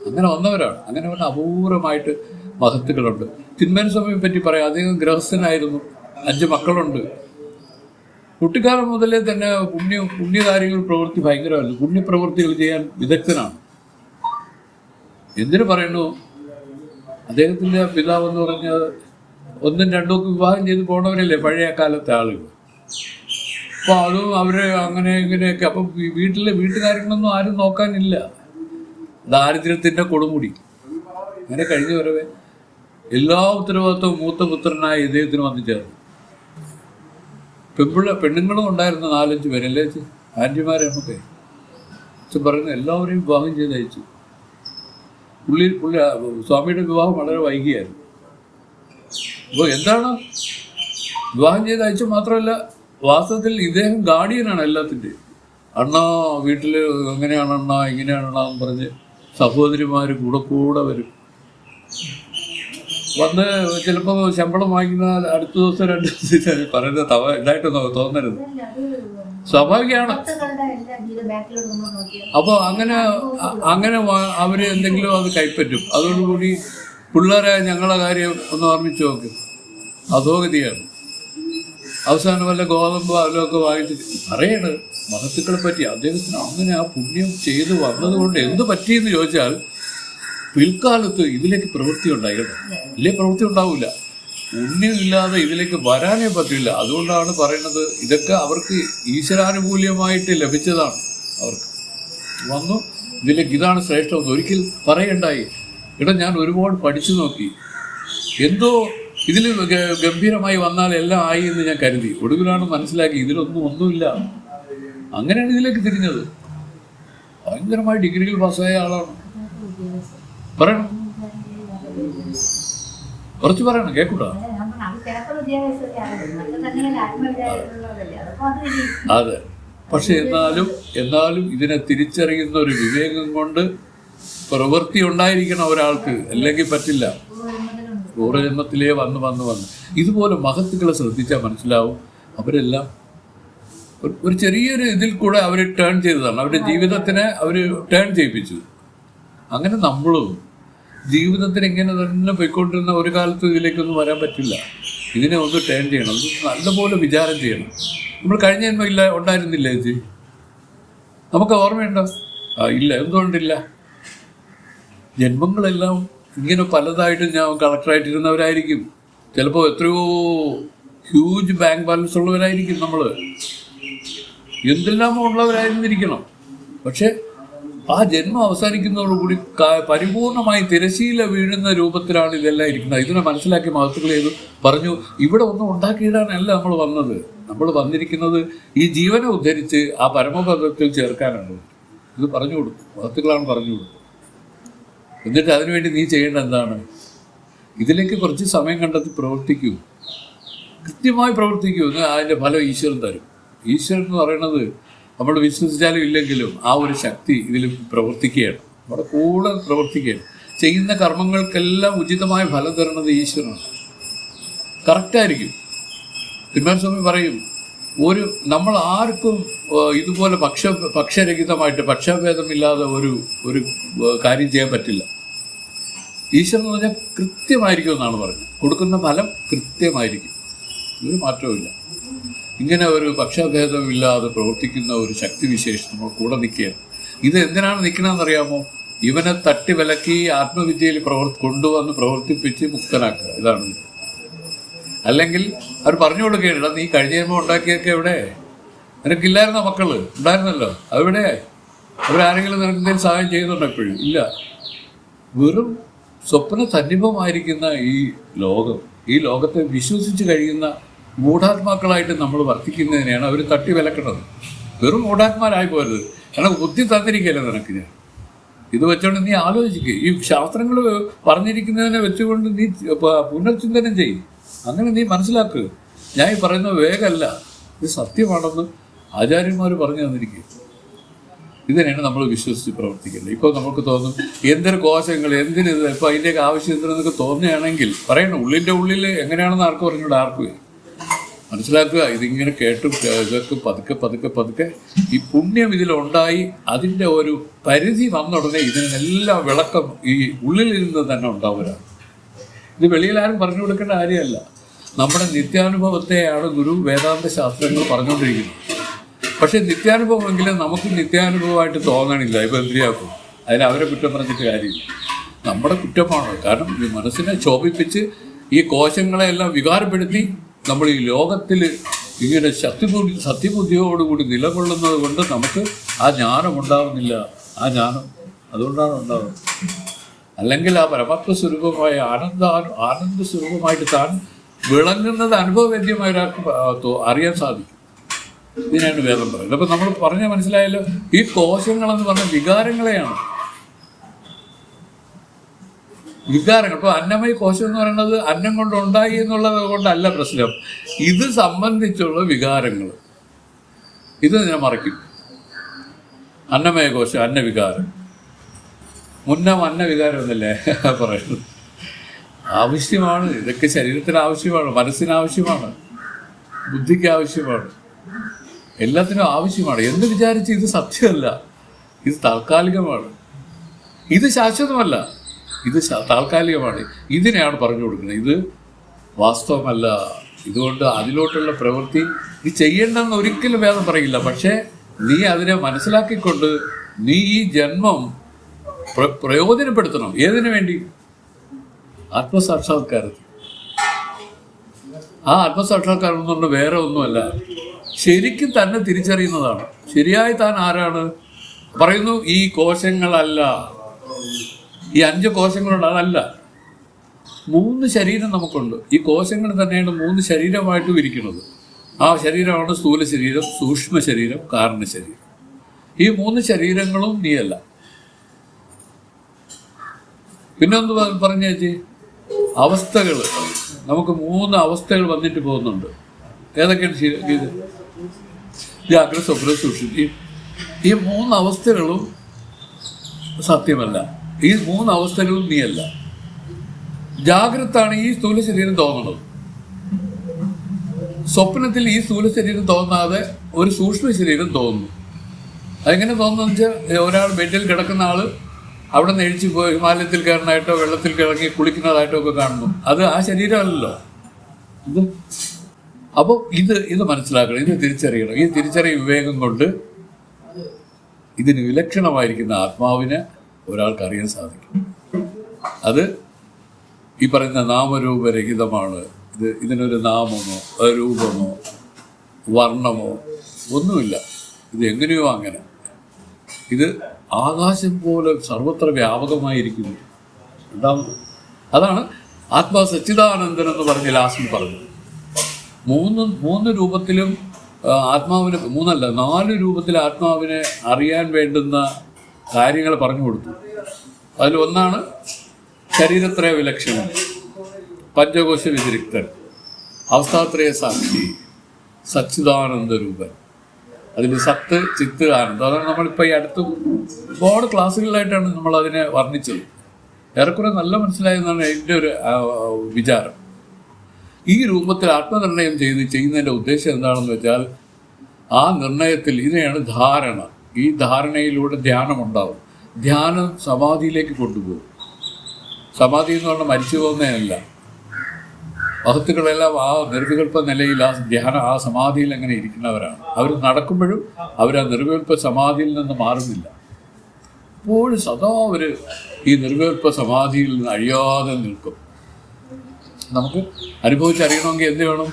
അങ്ങനെ വന്നവരാണ്. അങ്ങനെ പറഞ്ഞ അപൂർവമായിട്ട് മഹത്തുക്കളുണ്ട്. തിന്മേൻ സ്വാമിയെ പറ്റി പറയാം. അദ്ദേഹം ഗൃഹസ്ഥനായിരുന്നു, 5 മക്കളുണ്ട്. കുട്ടിക്കാലം മുതലേ തന്നെ പുണ്യകാര്യങ്ങൾ പ്രവൃത്തി ഭയങ്കരമല്ല. പുണ്യപ്രവൃത്തികൾ ചെയ്യാൻ വിദഗ്ധനാണ്. എന്തിനു പറയുന്നു, അദ്ദേഹത്തിൻ്റെ പിതാവെന്ന് പറഞ്ഞാൽ 1-2 വിവാഹം ചെയ്ത് പോണവരല്ലേ പഴയ കാലത്തെ ആളുകൾ. അപ്പോൾ അതും അവരെ അങ്ങനെ ഇങ്ങനെയൊക്കെ. അപ്പം വീട്ടുകാര്യങ്ങളൊന്നും ആരും നോക്കാനില്ല. ദാരിദ്ര്യത്തിൻ്റെ കൊടുമുടി. അങ്ങനെ കഴിഞ്ഞു വരവേ എല്ലാ ഉത്തരവാദിത്വവും മൂത്ത പുത്രനായ ഇദ്ദേഹത്തിന് വന്നു ചേർന്നു. പെണ്ണുങ്ങളും ഉണ്ടായിരുന്നു 4-5 പേരല്ലേ ആൻറ്റിമാരെ. നമുക്ക് അച്ഛൻ പറയുന്നത് എല്ലാവരെയും വിവാഹം ചെയ്ത് അയച്ചു. സ്വാമിയുടെ വിവാഹം വളരെ വൈകിയായിരുന്നു. അപ്പോൾ എന്താണ് വിവാഹം ചെയ്ത് അയച്ചു മാത്രമല്ല, വാസ്തവത്തിൽ ഇദ്ദേഹം ഗാർഡിയനാണ് എല്ലാത്തിൻ്റെയും. അണ്ണാ വീട്ടിൽ എങ്ങനെയാണ് അണ്ണാ ഇങ്ങനെയാണെന്ന് പറഞ്ഞ് സഹോദരിമാർ കൂടെ വരും. വന്ന് ചിലപ്പോൾ ശമ്പളം വാങ്ങിക്കുന്ന അടുത്ത ദിവസം 2 ദിവസം പറയുന്നത് ഇതായിട്ടൊന്നും തോന്നരുത്, സ്വാഭാവികമാണ്. അപ്പോൾ അങ്ങനെ അവർ എന്തെങ്കിലും അത് കൈപ്പറ്റും. അതോടുകൂടി പിള്ളേരെ ഞങ്ങളെ കാര്യം ഒന്ന് ഓർമ്മിച്ച് നോക്കും. അധോഗതിയാണ്. അവസാനം വല്ല ഗോതമ്പ് അതിലൊക്കെ വാങ്ങിച്ച് പറയണത് മഹത്തുക്കളെ പറ്റി. അദ്ദേഹത്തിന് അങ്ങനെ ആ പുണ്യം ചെയ്ത് വന്നതുകൊണ്ട് എന്ത് പറ്റിയെന്ന് ചോദിച്ചാൽ, പിൽക്കാലത്ത് ഇതിലേക്ക് പ്രവൃത്തി ഉണ്ടായിക്കണം. ഇല്ലേ പ്രവൃത്തി ഉണ്ടാവില്ല. പുണ്യമില്ലാതെ ഇതിലേക്ക് വരാനേ പറ്റില്ല. അതുകൊണ്ടാണ് പറയുന്നത്, ഇതൊക്കെ അവർക്ക് ഈശ്വരാനുകൂല്യമായിട്ട് ലഭിച്ചതാണ്. അവർക്ക് വന്നു ഇതിലേക്ക്, ഇതാണ് ശ്രേഷ്ഠമെന്ന് ഒരിക്കൽ പറയണ്ടായി. ഞാൻ ഒരുപാട് പഠിച്ചു നോക്കി, എന്തോ ഇതിൽ ഗംഭീരമായി വന്നാൽ എല്ലാം ആയി എന്ന് ഞാൻ കരുതി. ഒടുവിലാണ് മനസ്സിലാക്കി ഒന്നുമില്ല. അങ്ങനെയാണ് ഇതിലേക്ക് തിരിഞ്ഞത്. ഭയങ്കരമായി ഡിഗ്രികൾ പാസ്സായ ആളാണ്. പറയണം, കുറച്ച് പറയണം, കേൾക്കൂടാ. അതെ. പക്ഷെ എന്നാലും ഇതിനെ തിരിച്ചറിയുന്ന ഒരു വിവേകം കൊണ്ട് പ്രവൃത്തി ഉണ്ടായിരിക്കണം ഒരാൾക്ക്, അല്ലെങ്കിൽ പറ്റില്ല. പൂർവ്വജന്മത്തിലേ വന്ന് ഇതുപോലെ മഹത്തുക്കളെ ശ്രദ്ധിച്ചാൽ മനസ്സിലാവും. അവരെല്ലാം ഒരു ചെറിയൊരു ഇതിൽ കൂടെ അവർ ടേൺ ചെയ്തതാണ്. അവരുടെ ജീവിതത്തിനെ അവർ ടേൺ ചെയ്യിപ്പിച്ചു. അങ്ങനെ നമ്മളും ജീവിതത്തിന് ഇങ്ങനെ തന്നെ പോയിക്കൊണ്ടിരുന്ന ഒരു കാലത്ത് ഇതിലേക്കൊന്നും വരാൻ പറ്റില്ല. ഇതിനെ ഒന്ന് ടേൺ ചെയ്യണം, ഇത് നല്ലപോലെ വിചാരം ചെയ്യണം. നമ്മൾ കഴിഞ്ഞ ജന്മം ഇല്ല ഉണ്ടായിരുന്നില്ല ചേച്ചി? നമുക്ക് ഓർമ്മയുണ്ടോ? ഇല്ല. എന്തുകൊണ്ടില്ല? ജന്മങ്ങളെല്ലാം ഇങ്ങനെ പലതായിട്ട് ഞാൻ കളക്ടറായിട്ടിരുന്നവരായിരിക്കും. ചിലപ്പോൾ എത്രയോ ഹ്യൂജ് ബാങ്ക് ബാലൻസ് ഉള്ളവരായിരിക്കും. നമ്മൾ എന്തെല്ലാമോ ഉള്ളവരായിരുന്നിരിക്കണം. പക്ഷെ ആ ജന്മം അവസാനിക്കുന്നതോടുകൂടി പരിപൂർണമായി തിരശീല വീഴുന്ന രൂപത്തിലാണ് ഇതെല്ലാം ഇരിക്കുന്നത്. ഇതിനെ മനസ്സിലാക്കി മഹത്തുക്കൾ ചെയ്തു പറഞ്ഞു, ഇവിടെ ഒന്നും ഉണ്ടാക്കിയിടാനല്ല നമ്മൾ വന്നത്. നമ്മൾ വന്നിരിക്കുന്നത് ഈ ജീവനെ ഉദ്ധരിച്ച് ആ പരമപദത്തിൽ ചേർക്കാനാണ്. ഇത് പറഞ്ഞു കൊടുത്തു, മഹത്തുക്കളാണ് പറഞ്ഞു കൊടുത്തത്. എന്നിട്ട് അതിനുവേണ്ടി നീ ചെയ്യേണ്ട എന്താണ്? ഇതിലേക്ക് കുറച്ച് സമയം കണ്ടെത്തി പ്രവർത്തിക്കൂ, കൃത്യമായി പ്രവർത്തിക്കൂ. അതിൻ്റെ ഫലം ഈശ്വരൻ തരും. ഈശ്വരൻ എന്ന് പറയുന്നത് നമ്മൾ വിശ്വസിച്ചാലും ഇല്ലെങ്കിലും ആ ഒരു ശക്തി ഇതിൽ പ്രവർത്തിക്കുകയാണ്, നമ്മുടെ കൂടെ പ്രവർത്തിക്കുകയാണ്. ചെയ്യുന്ന കർമ്മങ്ങൾക്കെല്ലാം ഉചിതമായ ഫലം തരുന്നത് ഈശ്വരനാണ്. കറക്റ്റായിരിക്കും. തിരുമേനി പറയും, നമ്മൾ ആർക്കും ഇതുപോലെ പക്ഷരഹിതമായിട്ട് പക്ഷഭേദമില്ലാതെ ഒരു കാര്യം ചെയ്യാൻ പറ്റില്ല. ഈശ്വരൻ എന്ന് പറഞ്ഞാൽ കൃത്യമായിരിക്കും എന്നാണ് പറഞ്ഞത്. കൊടുക്കുന്ന ഫലം കൃത്യമായിരിക്കും, ഒരു മാറ്റവുമില്ല. ഇങ്ങനെ ഒരു പക്ഷഭേദമില്ലാതെ പ്രവർത്തിക്കുന്ന ഒരു ശക്തിവിശേഷം നമ്മൾ കൂടെ നിൽക്കുകയാണ്. ഇത് എന്തിനാണ് നിൽക്കണമെന്നറിയാമോ? ഇവനെ തട്ടി വിലക്കി ആത്മവിദ്യയിൽ കൊണ്ടുവന്ന് പ്രവർത്തിപ്പിച്ച് മുക്തനാക്കുക. ഇതാണ്. അല്ലെങ്കിൽ അവർ പറഞ്ഞു കൊടുക്കുകയാണ്, നീ കഴിഞ്ഞ ജന്മം ഉണ്ടാക്കിയൊക്കെ എവിടെ? നിനക്കില്ലായിരുന്ന മക്കള് ഉണ്ടായിരുന്നല്ലോ, അതെവിടെ? അവരാരെങ്കിലും നിനക്ക് എന്തെങ്കിലും സഹായം ചെയ്യുന്നുണ്ടോ? എപ്പോഴും ഇല്ല. വെറും സ്വപ്ന സന്നിഭമായിരിക്കുന്ന ഈ ലോകം, ഈ ലോകത്തെ വിശ്വസിച്ച് കഴിയുന്ന മൂഢാത്മാക്കളായിട്ട് നമ്മൾ വർത്തിക്കുന്നതിനെയാണ് അവർ തട്ടി വിലക്കുന്നത്. വെറും മൂഢാത്മാരായി പോരുത്. കാരണം ബുദ്ധി തന്നിരിക്കുകയല്ലേ നിനക്ക്. ഞാൻ ഇത് വെച്ചുകൊണ്ട് നീ ആലോചിക്കുക. ഈ ശാസ്ത്രങ്ങൾ പറഞ്ഞിരിക്കുന്നതിനെ വെച്ചുകൊണ്ട് നീ പുനർചിന്തനം ചെയ്യും. അങ്ങനെ നീ മനസ്സിലാക്കുക, ഞാൻ ഈ പറയുന്നത് വേഗമല്ല, ഇത് സത്യമാണെന്ന് ആചാര്യന്മാർ പറഞ്ഞു തന്നിരിക്കുക. ഇതിനെയാണ് നമ്മൾ വിശ്വസിച്ച് പ്രവർത്തിക്കേണ്ടത്. ഇപ്പോൾ നമുക്ക് തോന്നും എന്തൊരു കോശങ്ങൾ, എന്തിനിത്, ഇപ്പോൾ അതിൻ്റെയൊക്കെ ആവശ്യം എന്തിനെന്നൊക്കെ തോന്നുകയാണെങ്കിൽ പറയണം. ഉള്ളിൻ്റെ ഉള്ളിൽ എങ്ങനെയാണെന്ന് ആർക്കും പറഞ്ഞൂടെ? ആർക്കും മനസ്സിലാക്കുക. ഇതിങ്ങനെ കേട്ടും ഇതൊക്കെ പതുക്കെ പതുക്കെ പതുക്കെ ഈ പുണ്യം ഇതിലുണ്ടായി അതിൻ്റെ ഒരു പരിധി വന്നുടനെ ഇതിനെല്ലാം വിളക്കം ഈ ഉള്ളിലിരുന്ന് തന്നെ ഉണ്ടാവുകയാണ്. ഇത് വെളിയിലാരും പറഞ്ഞു കൊടുക്കേണ്ട കാര്യമല്ല. നമ്മുടെ നിത്യാനുഭവത്തെയാണ് ഗുരു വേദാന്ത ശാസ്ത്രങ്ങൾ പറഞ്ഞുകൊണ്ടിരിക്കുന്നത്. പക്ഷേ നിത്യാനുഭവമെങ്കിലും നമുക്ക് നിത്യാനുഭവമായിട്ട് തോന്നണില്ല. ഇപ്പോൾ എന്തിനാക്കും? അതിന് അവരെ കുറ്റം പറഞ്ഞിട്ട് കാര്യമില്ല, നമ്മുടെ കുറ്റമാണ്. കാരണം ഈ മനസ്സിനെ ക്ഷോഭിപ്പിച്ച് ഈ കോശങ്ങളെല്ലാം വികാരപ്പെടുത്തി നമ്മൾ ഈ ലോകത്തിൽ ഇങ്ങനെ സത്യബുദ്ധിയോടുകൂടി നിലകൊള്ളുന്നത് കൊണ്ട് നമുക്ക് ആ ജ്ഞാനം ഉണ്ടാവുന്നില്ല. ആ ജ്ഞാനം അതുകൊണ്ടാണ് ഉണ്ടാവുന്നത്. അല്ലെങ്കിൽ ആ പരമാത്മ സ്വരൂപമായ ആനന്ദ സ്വരൂപമായിട്ട് താൻ വിളങ്ങുന്നത് അനുഭവവേദ്യമായ ഒരാൾക്ക് അറിയാൻ സാധിക്കും. ഇതിനാണ് വേദം പറയുന്നത്. അപ്പം നമ്മൾ പറഞ്ഞാൽ മനസ്സിലായല്ലോ, ഈ കോശങ്ങളെന്ന് പറഞ്ഞ വികാരങ്ങളെയാണ്. വികാരങ്ങൾ. ഇപ്പോൾ അന്നമയ കോശം എന്ന് പറയുന്നത് അന്നം കൊണ്ട് ഉണ്ടായി എന്നുള്ളത് കൊണ്ടല്ല പ്രശ്നം. ഇത് സംബന്ധിച്ചുള്ള വികാരങ്ങൾ ഇത് ഞാൻ മറയ്ക്കും. അന്നമയ കോശം, അന്നവികാരം. അന്നവികാരം എന്നല്ലേ പറയുന്നത്? ആവശ്യമാണ്. ഇതൊക്കെ ശരീരത്തിന് ആവശ്യമാണ്, മനസ്സിന് ആവശ്യമാണ്, ബുദ്ധിക്ക് ആവശ്യമാണ്, എല്ലാത്തിനും ആവശ്യമാണ്. എന്ന് വിചാരിച്ച് ഇത് സത്യമല്ല, ഇത് താൽക്കാലികമാണ്, ഇത് ശാശ്വതമല്ല, ഇത് താൽക്കാലികമാണ്. ഇതിനെയാണ് പറഞ്ഞു കൊടുക്കുന്നത്. ഇത് വാസ്തവമല്ല. ഇതുകൊണ്ട് അതിലോട്ടുള്ള പ്രവൃത്തി നീ ചെയ്യേണ്ടെന്ന് ഒരിക്കലും വേദം പറയില്ല. പക്ഷേ നീ അതിനെ മനസ്സിലാക്കിക്കൊണ്ട് നീ ഈ ജന്മം പ്രയോജനപ്പെടുത്തണം. ഏതിനു വേണ്ടി? ആത്മസാക്ഷാത്കാരത്തിൽ. ആ ആത്മസാക്ഷാത്കാരം എന്ന് പറഞ്ഞാൽ വേറെ ഒന്നുമല്ല, ശരിക്കും തന്നെ തിരിച്ചറിയുന്നതാണ്. ശരിയായി താൻ ആരാണ് പറയുന്നു. ഈ കോശങ്ങളല്ല, ഈ 5 കോശങ്ങളുണ്ട്, അതല്ല. 3 ശരീരം നമുക്കുണ്ട്. ഈ കോശങ്ങൾ തന്നെയാണ് 3 ശരീരമായിട്ടും ഇരിക്കുന്നത്. ആ ശരീരമാണ് സ്ഥൂല ശരീരം, സൂക്ഷ്മ ശരീരം, കാരണ ശരീരം. ഈ 3 ശരീരങ്ങളും നീയല്ല. പിന്നെ ഒന്ന് പറഞ്ഞു ചേച്ചി, അവസ്ഥകൾ. നമുക്ക് 3 അവസ്ഥകൾ വന്നിട്ട് പോകുന്നുണ്ട്. ഏതൊക്കെയാണ്? ഇത് ജാഗ്രത, സ്വപ്ന, സുഷുപ്തി. ഈ 3 അവസ്ഥകളും സത്യമല്ല. ഈ 3 അവസ്ഥകളും നീയല്ല. ജാഗ്രതാണ് ഈ സ്ഥൂല ശരീരം തോന്നണത്. സ്വപ്നത്തിൽ ഈ സ്ഥൂല ശരീരം തോന്നാതെ ഒരു സൂക്ഷ്മ ശരീരം തോന്നുന്നു. അതെങ്ങനെ തോന്നുന്നു വെച്ചാൽ ഒരാൾ ബെഡിൽ കിടക്കുന്ന ആൾ അവിടെ നിന്ന് എഴിച്ച് പോയി ഹിമാലയത്തിൽ കയറാനായിട്ടോ വെള്ളത്തിൽ കിടങ്ങി കുളിക്കുന്നതായിട്ടോ ഒക്കെ കാണുന്നു. അത് ആ ശരീരമല്ലല്ലോ ഇത്. അപ്പോൾ ഇത് മനസ്സിലാക്കണം, ഇത് തിരിച്ചറിയണം. ഈ തിരിച്ചറിയ വിവേകം കൊണ്ട് ഇതിന് വിലക്ഷണമായിരിക്കുന്ന ആത്മാവിനെ ഒരാൾക്ക് അറിയാൻ സാധിക്കും. അത് ഈ പറയുന്ന നാമരൂപരഹിതമാണ്. ഇതിനൊരു നാമമോ രൂപമോ വർണ്ണമോ ഒന്നുമില്ല. ഇത് എങ്ങനെയോ അങ്ങനെ. ഇത് ആകാശം പോലെ സർവത്ര വ്യാപകമായിരിക്കുന്നു. രണ്ടാമത് അതാണ് ആത്മാ സച്ചിദാനന്ദൻ എന്ന് പറഞ്ഞ് ലാസ്റ്റിൽ പറഞ്ഞു. മൂന്ന് രൂപത്തിലും ആത്മാവിനെ, 4 രൂപത്തിൽ ആത്മാവിനെ അറിയാൻ വേണ്ടുന്ന കാര്യങ്ങൾ പറഞ്ഞു കൊടുത്തു. അതിലൊന്നാണ് ശരീരത്രയ വിലക്ഷണം, പഞ്ചകോശ വ്യതിരിക്തൻ, അവസ്ഥാത്രയ സാക്ഷി, സച്ചിദാനന്ദ രൂപൻ. അതിൽ സത്ത്, ചിത്ത്, ആനന്ദം. അതാണ് നമ്മളിപ്പോൾ ഈ അടുത്ത് ഒരുപാട് ക്ലാസ്സുകളിലായിട്ടാണ് നമ്മൾ അതിനെ വർണ്ണിച്ചത്. ഏറെക്കുറെ നല്ല മനസ്സിലായെന്നാണ് എൻ്റെ ഒരു വിചാരം. ഈ രൂപത്തിൽ ആത്മനിർണയം ചെയ്യുന്നതിൻ്റെ ഉദ്ദേശം എന്താണെന്ന് വെച്ചാൽ, ആ നിർണയത്തിൽ ഇതിനെയാണ് ധാരണ. ഈ ധാരണയിലൂടെ ധ്യാനമുണ്ടാവും. ധ്യാനം സമാധിയിലേക്ക് കൊണ്ടുപോകും. സമാധി എന്ന് പറഞ്ഞാൽ മരിച്ചു പോകുന്നതല്ല. മഹത്തുക്കളെല്ലാം ആ നിർവികൽപ്പ നിലയിൽ ആ സമാധിയിൽ അങ്ങനെ ഇരിക്കുന്നവരാണ്. അവർ നടക്കുമ്പോഴും അവർ ആ നിർവികൽപ്പ സമാധിയിൽ നിന്ന് മാറുന്നില്ല. എപ്പോഴും സദാ അവർ ഈ നിർവികൽപ്പ സമാധിയിൽ നിന്ന് അഴിയാതെ നിൽക്കും. നമുക്ക് അനുഭവിച്ചറിയണമെങ്കിൽ എന്ത് വേണം?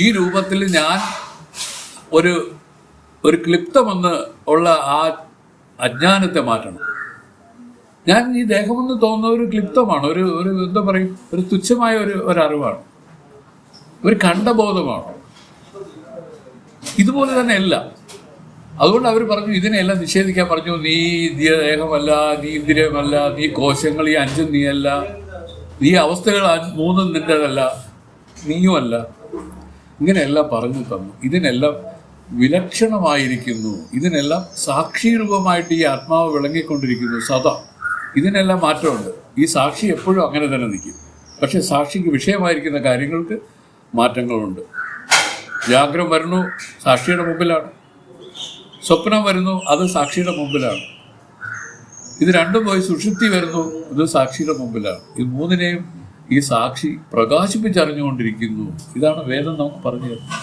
ഈ രൂപത്തിൽ ഞാൻ ഒരു ക്ലിപ്തമെന്ന് ഉള്ള ആ അജ്ഞാനത്തെ മാറ്റണം. ഞാൻ ഈ ദേഹമെന്ന് തോന്നുന്ന ഒരു ക്ലിപ്തമാണ്, ഒരു എന്താ പറയും, ഒരു തുച്ഛമായ ഒരു അറിവാണ്, ഒരു കണ്ടബോധമാണ്. ഇതുപോലെ തന്നെ അല്ല. അതുകൊണ്ട് അവർ പറഞ്ഞു, ഇതിനെല്ലാം നിഷേധിക്കാൻ പറഞ്ഞു. നീ ദേഹമല്ല, നീ ഇന്ദ്രിയമല്ല, നീ കോശങ്ങൾ, ഈ 5 നീയല്ല, നീ അവസ്ഥകൾ 3 നിൻ്റെതല്ല, നീയുമല്ല. ഇങ്ങനെയെല്ലാം പറഞ്ഞു തന്നു. ഇതിനെല്ലാം വിലക്ഷണമായിരിക്കുന്നു. ഇതിനെല്ലാം സാക്ഷിരൂപമായിട്ട് ഈ ആത്മാവ് വിളങ്ങിക്കൊണ്ടിരിക്കുന്നു സദാ. ഇതിനെല്ലാം മാറ്റമുണ്ട്. ഈ സാക്ഷി എപ്പോഴും അങ്ങനെ തന്നെ നിൽക്കും. പക്ഷെ സാക്ഷിക്ക് വിഷയമായിരിക്കുന്ന കാര്യങ്ങൾക്ക് മാറ്റങ്ങളുണ്ട്. ജാഗ്രത വരുന്നു, സാക്ഷിയുടെ മുമ്പിലാണ്. സ്വപ്നം വരുന്നു, അത് സാക്ഷിയുടെ മുമ്പിലാണ്. ഇത് രണ്ടും പോയി സുഷുപ്തി വരുന്നു, ഇത് സാക്ഷിയുടെ മുമ്പിലാണ്. ഈ 3നെയും ഈ സാക്ഷി പ്രകാശിപ്പിച്ചറിഞ്ഞുകൊണ്ടിരിക്കുന്നു. ഇതാണ് വേദം നമുക്ക് പറഞ്ഞു തരുന്നത്.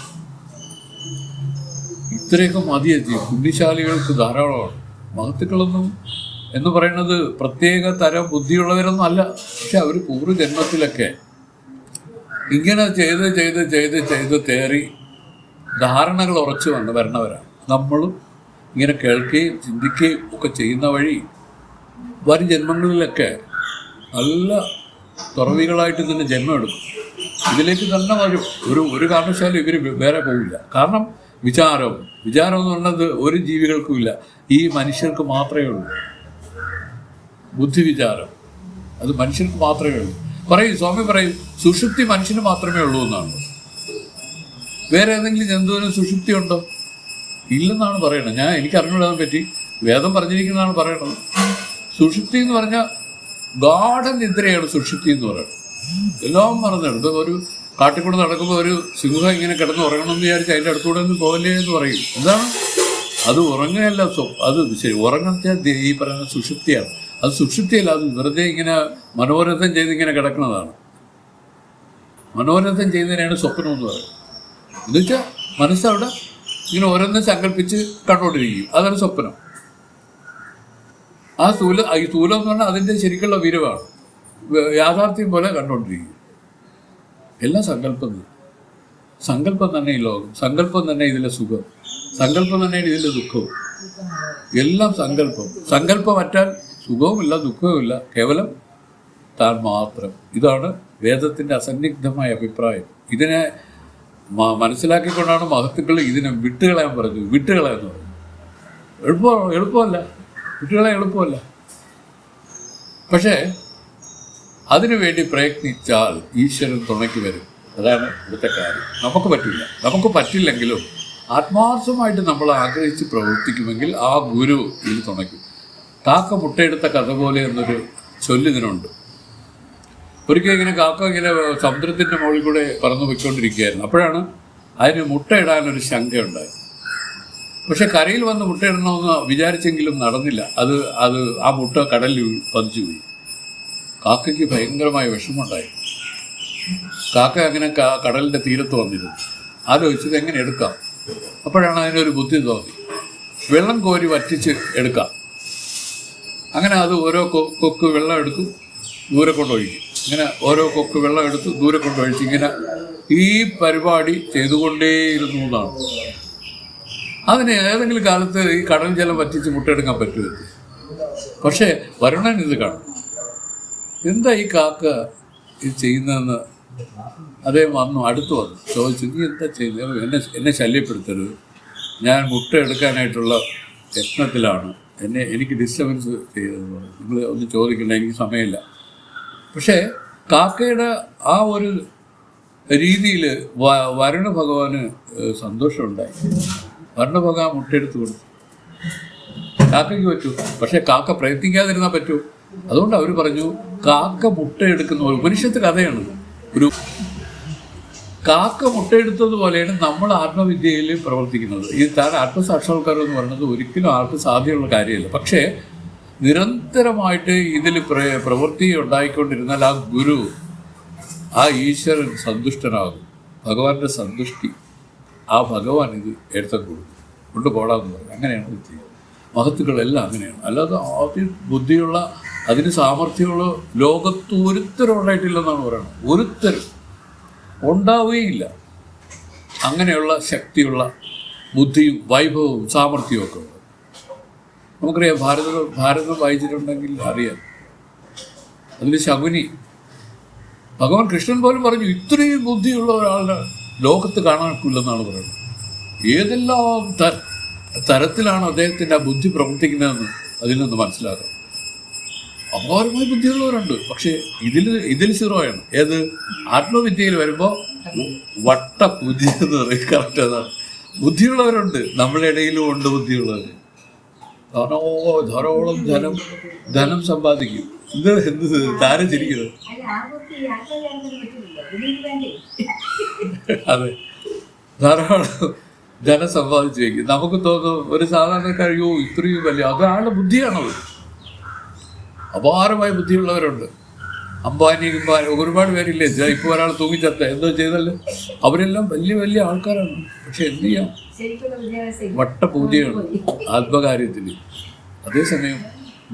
ഇത്രയൊക്കെ മതിയെത്തി. പുണ്യശാലികൾക്ക് ധാരാളമാണ്. മഹത്തുക്കളൊന്നും എന്ന് പറയുന്നത് പ്രത്യേക തരം ബുദ്ധിയുള്ളവരൊന്നും അല്ല. പക്ഷെ അവർ പൂർവ്വജന്മത്തിലൊക്കെ ഇങ്ങനെ ചെയ്ത് തേറി ധാരണകൾ ഉറച്ചു വരണവരാണ്. നമ്മളും ഇങ്ങനെ കേൾക്കുകയും ചിന്തിക്കുകയും ഒക്കെ ചെയ്യുന്ന വഴി വരും ജന്മങ്ങളിലൊക്കെ നല്ല തുറവികളായിട്ട് തന്നെ ജന്മമെടുക്കും. ഇതിലേക്ക് തന്നെ വരും. ഒരു കാരണവശാലും ഇവർ വേറെ പോവില്ല. കാരണം വിചാരം എന്ന് പറയുന്നത് ഒരു ജീവികൾക്കും ഇല്ല, ഈ മനുഷ്യർക്ക് മാത്രമേ ഉള്ളൂ. ബുദ്ധിവിചാരം അത് മനുഷ്യർക്ക് മാത്രമേ ഉള്ളൂ. സ്വാമി പറയും, സുഷുപ്തി മനുഷ്യന് മാത്രമേ ഉള്ളൂ എന്നാണ്. വേറെ ഏതെങ്കിലും ജന്തുവിന് സുഷുപ്തി ഉണ്ടോ? ഇല്ലെന്നാണ് പറയണത്. എനിക്ക് അറിഞ്ഞുകൂടാൻ പറ്റി. വേദം പറഞ്ഞിരിക്കുന്നതാണ് പറയണത്. സുഷുപ്തി എന്ന് പറഞ്ഞാൽ ഗാഠനിദ്രയാണ് സുഷുപ്തി എന്ന് പറയുന്നത്. എല്ലാം മറന്നെടുത്ത് ഒരു കാട്ടിക്കൂടെ നടക്കുമ്പോൾ ഒരു സിംഹം ഇങ്ങനെ കിടന്ന് ഉറങ്ങണമെന്ന് വിചാരിച്ച് അതിൻ്റെ അടുത്തൂടെ ഒന്നും പോകല്ലേ എന്ന് പറയും. എന്താണ് അത്? ഉറങ്ങുകയല്ല. അത് ശരി, ഉറങ്ങാൻ ഈ പറയുന്ന സുഷുപ്തിയാണ്. അത് സുഷുപ്തിയല്ല, അത് വെറുതെ ഇങ്ങനെ മനോരഥം ചെയ്തിങ്ങനെ കിടക്കുന്നതാണ്. മനോരഥം ചെയ്യുന്നതിനാണ് സ്വപ്നം എന്ന് പറയുന്നത്. എന്നുവെച്ചാൽ മനസ്സവിടെ ഇങ്ങനെ ഓരോന്നും സങ്കല്പിച്ച് കണ്ടുകൊണ്ടിരിക്കും. അതാണ് സ്വപ്നം. ഈ സ്ഥൂലം എന്ന് പറഞ്ഞാൽ അതിൻ്റെ ശരിക്കുള്ള വിരവാണ്. യാഥാർത്ഥ്യം പോലെ കണ്ടുകൊണ്ടിരിക്കും. എല്ലാം സങ്കല്പം തന്നെ ഈ ലോകം, സങ്കല്പം തന്നെ ഇതിലെ സുഖം, സങ്കല്പം തന്നെ ഇതിലെ ദുഃഖവും. എല്ലാം സങ്കല്പം അറ്റാൽ സുഖവുമില്ല ദുഃഖവുമില്ല, കേവലം താൻ മാത്രം. ഇതാണ് വേദത്തിൻ്റെ അസന്നിഗ്ധമായ അഭിപ്രായം. ഇതിനെ മനസ്സിലാക്കിക്കൊണ്ടാണ് മഹത്തുക്കൾ ഇതിനെ വിട്ടുകളയാൻ പറഞ്ഞു. വിട്ടുകളയാന്ന് പറഞ്ഞു. എളുപ്പമല്ല, വിട്ടുകളയാൻ എളുപ്പമല്ല. പക്ഷേ അതിനു വേണ്ടി പ്രയത്നിച്ചാൽ ഈശ്വരൻ തുണയ്ക്ക് വരും. അതാണ് ഇവിടുത്തെ കാര്യം. നമുക്ക് പറ്റില്ലെങ്കിലും ആത്മാർത്ഥമായിട്ട് നമ്മൾ ആഗ്രഹിച്ച് പ്രവർത്തിക്കുമെങ്കിൽ ആ ഗുരു ഇതിൽ തുണയ്ക്കും. കാക്ക മുട്ടയെടുത്ത കഥ പോലെ എന്നൊരു ചൊല്ലിതിനുണ്ട്. ഒരിക്കൽ ഇങ്ങനെ കാക്ക ഇങ്ങനെ സമുദ്രത്തിൻ്റെ മുകളിൽ കൂടെ പറന്നു പോയിക്കൊണ്ടിരിക്കുകയായിരുന്നു. അപ്പോഴാണ് അതിന് മുട്ടയിടാനൊരു ശങ്കയുണ്ടായി. പക്ഷെ കരയിൽ വന്ന് മുട്ടയിടണമെന്ന് വിചാരിച്ചെങ്കിലും നടന്നില്ല. അത് അത് ആ മുട്ട കടലിൽ പതിച്ചു പോയി. കാക്കയ്ക്ക് ഭയങ്കരമായ വിഷമമുണ്ടായി. കാക്ക അങ്ങനെ കടലിൻ്റെ തീരത്ത് വന്നിരുന്നു. ആലോചിച്ചത് എങ്ങനെ എടുക്കാം. അപ്പോഴാണ് അതിനൊരു ബുദ്ധി തോന്നി, വെള്ളം കോരി വറ്റിച്ച് എടുക്കാം. അങ്ങനെ അത് ഓരോ കൊക്ക് വെള്ളം എടുക്കും, ദൂരെ കൊണ്ടൊഴിക്കും. ഇങ്ങനെ ഓരോ കൊക്ക് വെള്ളം എടുത്ത് ദൂരെ കൊണ്ടൊഴിച്ച് ഇങ്ങനെ ഈ പരിപാടി ചെയ്തുകൊണ്ടേയിരുന്നു എന്നാണ്. അതിന് ഏതെങ്കിലും കാലത്ത് ഈ കടൽ ജലം വറ്റിച്ച് മുട്ടയെടുക്കാൻ പറ്റുമായിരുന്നു. പക്ഷേ വരുണൻ ഇത് കാണും. എന്താ ഈ കാക്ക ഇത് ചെയ്യുന്നതെന്ന് അദ്ദേഹം അടുത്ത് വന്നു ചോദിച്ചു, നീ എന്താ ചെയ്യുന്നത്? എന്നെ ശല്യപ്പെടുത്തരുത്, ഞാൻ മുട്ട എടുക്കാനായിട്ടുള്ള യത്നത്തിലാണ്, എനിക്ക് ഡിസ്റ്റർബൻസ് ചെയ്തതെന്ന് പറഞ്ഞു. നിങ്ങൾ ഒന്നും ചോദിക്കണ്ട, എനിക്ക് സമയമില്ല. പക്ഷേ കാക്കയുടെ ആ ഒരു രീതിയിൽ വരുണ ഭഗവാന് സന്തോഷമുണ്ടായി. വരുണ ഭഗവാൻ മുട്ടയെടുത്ത് കൊടുത്തു. കാക്കയ്ക്ക് പറ്റൂ, പക്ഷേ കാക്ക പ്രയത്നിക്കാതിരുന്നാൽ പറ്റൂ. അതുകൊണ്ട് അവർ പറഞ്ഞു, കാക്ക മുട്ടയെടുക്കുന്ന ഉപനിഷത്ത് കഥയാണ്. ഒരു കാക്ക മുട്ടയെടുത്തതുപോലെയാണ് നമ്മൾ ആത്മവിദ്യയിൽ പ്രവർത്തിക്കുന്നത്. ഈ താൻ ആത്മസാക്ഷാത്കാരം എന്ന് പറയുന്നത് ഒരിക്കലും ആർക്കും സാധ്യമുള്ള കാര്യമല്ല. പക്ഷേ നിരന്തരമായിട്ട് ഇതിൽ പ്രവൃത്തി ഉണ്ടായിക്കൊണ്ടിരുന്നാൽ ആ ഗുരു, ആ ഈശ്വരൻ സന്തുഷ്ടനാകും. ഭഗവാന്റെ സന്തുഷ്ടി, ആ ഭഗവാൻ ഇത് എടുത്തും കൊണ്ടുപോടാന്ന് പറയും. അങ്ങനെയാണ് ഇത് ചെയ്യുന്നത്. മഹത്തുക്കളെല്ലാം അങ്ങനെയാണ്. അല്ലാതെ ആദ്യം ബുദ്ധിയുള്ള, അതിന് സാമർഥ്യമുള്ള ലോകത്ത് ഒരുത്തരും ഉണ്ടായിട്ടില്ലെന്നാണ് പറയുന്നത്. ഒരുത്തരും ഉണ്ടാവുകയില്ല. അങ്ങനെയുള്ള ശക്തിയുള്ള ബുദ്ധിയും വൈഭവവും സാമർഥ്യവും ഒക്കെ ഉള്ളത് നമുക്കറിയാം. ഭാരതം വായിച്ചിട്ടുണ്ടെങ്കിൽ അറിയാം. അതിൽ ശകുനി, ഭഗവാൻ കൃഷ്ണൻ പോലും പറഞ്ഞു, ഇത്രയും ബുദ്ധിയുള്ള ഒരാളുടെ ലോകത്ത് കാണാനില്ലെന്നാണ് പറയുന്നത്. ഏതെല്ലാം തരത്തിലാണ് അദ്ദേഹത്തിൻ്റെ ആ ബുദ്ധി പ്രവർത്തിക്കുന്നതെന്ന് അതിൽ നിന്ന് മനസ്സിലാക്കാം. അപാരമായി ബുദ്ധിയുള്ളവരുണ്ട്. പക്ഷേ ഇതിൽ സീറോയാണ്. ഏത് ആത്മവിദ്യയിൽ വരുമ്പോൾ വട്ട ബുദ്ധി എന്ന് പറയും. കറക്റ്റ് അതാണ്. ബുദ്ധിയുള്ളവരുണ്ട്, നമ്മളുടെ ഇടയിലും ഉണ്ട് ബുദ്ധിയുള്ളവർ. ധാരാളം ധനം സമ്പാദിക്കും. എന്ത് താരം ചിരിക്കുന്നത്. അതെ, ധാരാളം ധനം സമ്പാദിച്ചു വയ്ക്കും. നമുക്ക് തോന്നും ഒരു സാധാരണക്കാരോ ഇത്രയും വലിയ, അതാണ് ബുദ്ധിയാണത്. അപാരമായ ബുദ്ധിയുള്ളവരുണ്ട്. അംബാനി ഒരുപാട് പേരില്ലേ. ഇപ്പോൾ ഒരാൾ തൂങ്ങിച്ചത്ത എന്തോ ചെയ്തല്ലോ, അവരെല്ലാം വലിയ വലിയ ആൾക്കാരാണ്. പക്ഷെ എന്ത് ചെയ്യാം, വട്ടബുദ്ധിയാണ് ആത്മകാര്യത്തിൽ. അതേസമയം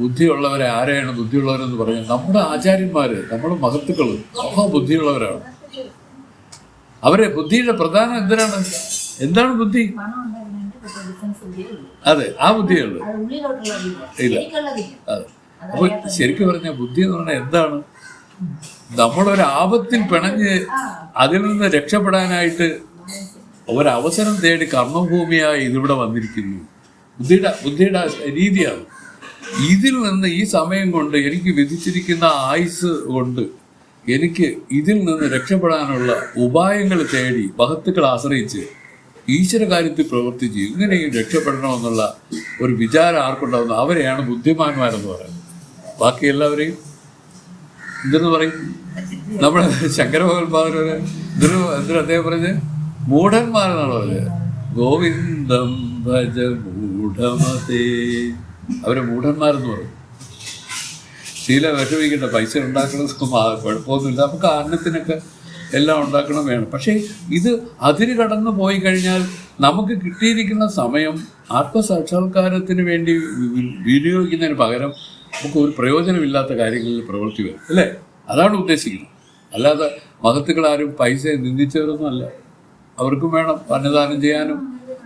ബുദ്ധിയുള്ളവരെ ആരെയാണ് ബുദ്ധിയുള്ളവരെന്ന് പറഞ്ഞാൽ നമ്മുടെ ആചാര്യന്മാർ, നമ്മുടെ മഹത്തുക്കൾ മഹാബുദ്ധിയുള്ളവരാണ്. അവരെ ബുദ്ധിയുടെ പ്രധാനം എന്താണ് ബുദ്ധി? അതെ, ആ ബുദ്ധിയുള്ളൂ. ഇല്ല, അതെ. അപ്പോൾ ശരിക്കും പറഞ്ഞാൽ ബുദ്ധി എന്ന് പറഞ്ഞാൽ എന്താണ്? നമ്മളൊരു ആപത്തിൽ പിണഞ്ഞ് അതിൽ നിന്ന് രക്ഷപ്പെടാനായിട്ട് ഒരവസരം തേടി കർമ്മഭൂമിയായി ഇതിവിടെ വന്നിരിക്കുന്നു. ബുദ്ധിയുടെ രീതിയാണ്. ഇതിൽ നിന്ന് ഈ സമയം കൊണ്ട് എനിക്ക് വിധിച്ചിരിക്കുന്ന ആയുസ് കൊണ്ട് എനിക്ക് ഇതിൽ നിന്ന് രക്ഷപ്പെടാനുള്ള ഉപായങ്ങൾ തേടി മഹത്തുക്കളെ ആശ്രയിച്ച് ഈശ്വര കാര്യത്തിൽ പ്രവർത്തിച്ച് ഇങ്ങനെയും രക്ഷപ്പെടണമെന്നുള്ള ഒരു വിചാരം ആർക്കുണ്ടാവുന്നു അവരെയാണ് ബുദ്ധിമാന്മാരെന്ന് പറയുന്നത്. ബാക്കി എല്ലാവരെയും എന്തെന്ന് പറയും? നമ്മുടെ ശങ്കരഭഗവത്പാദര് എന്തിനും അദ്ദേഹം പറഞ്ഞ് മൂഢന്മാരെന്നാണ് പറഞ്ഞത്. ഗോവിന്ദം ഭജ മൂഢമതേ, അവരെ മൂഢന്മാരെന്ന് പറയും. ശീല വിഷമിക്കേണ്ട, പൈസ ഉണ്ടാക്കണം, കുഴപ്പമൊന്നുമില്ല, നമുക്ക് അന്നത്തിനൊക്കെ എല്ലാം ഉണ്ടാക്കണം വേണം. പക്ഷേ ഇത് അതിര് കടന്നു പോയി കഴിഞ്ഞാൽ നമുക്ക് കിട്ടിയിരിക്കുന്ന സമയം ആത്മസാക്ഷാത്കാരത്തിന് വേണ്ടി വിനിയോഗിക്കുന്നതിന് പകരം നമുക്ക് ഒരു പ്രയോജനമില്ലാത്ത കാര്യങ്ങളിൽ പ്രവൃത്തി വരും, അല്ലേ? അതാണ് ഉദ്ദേശിക്കുന്നത്. അല്ലാതെ മഹത്തുക്കളാരും പൈസ നിന്ദിച്ചവരൊന്നുമല്ല. അവർക്കും വേണം അന്നദാനം ചെയ്യാനും,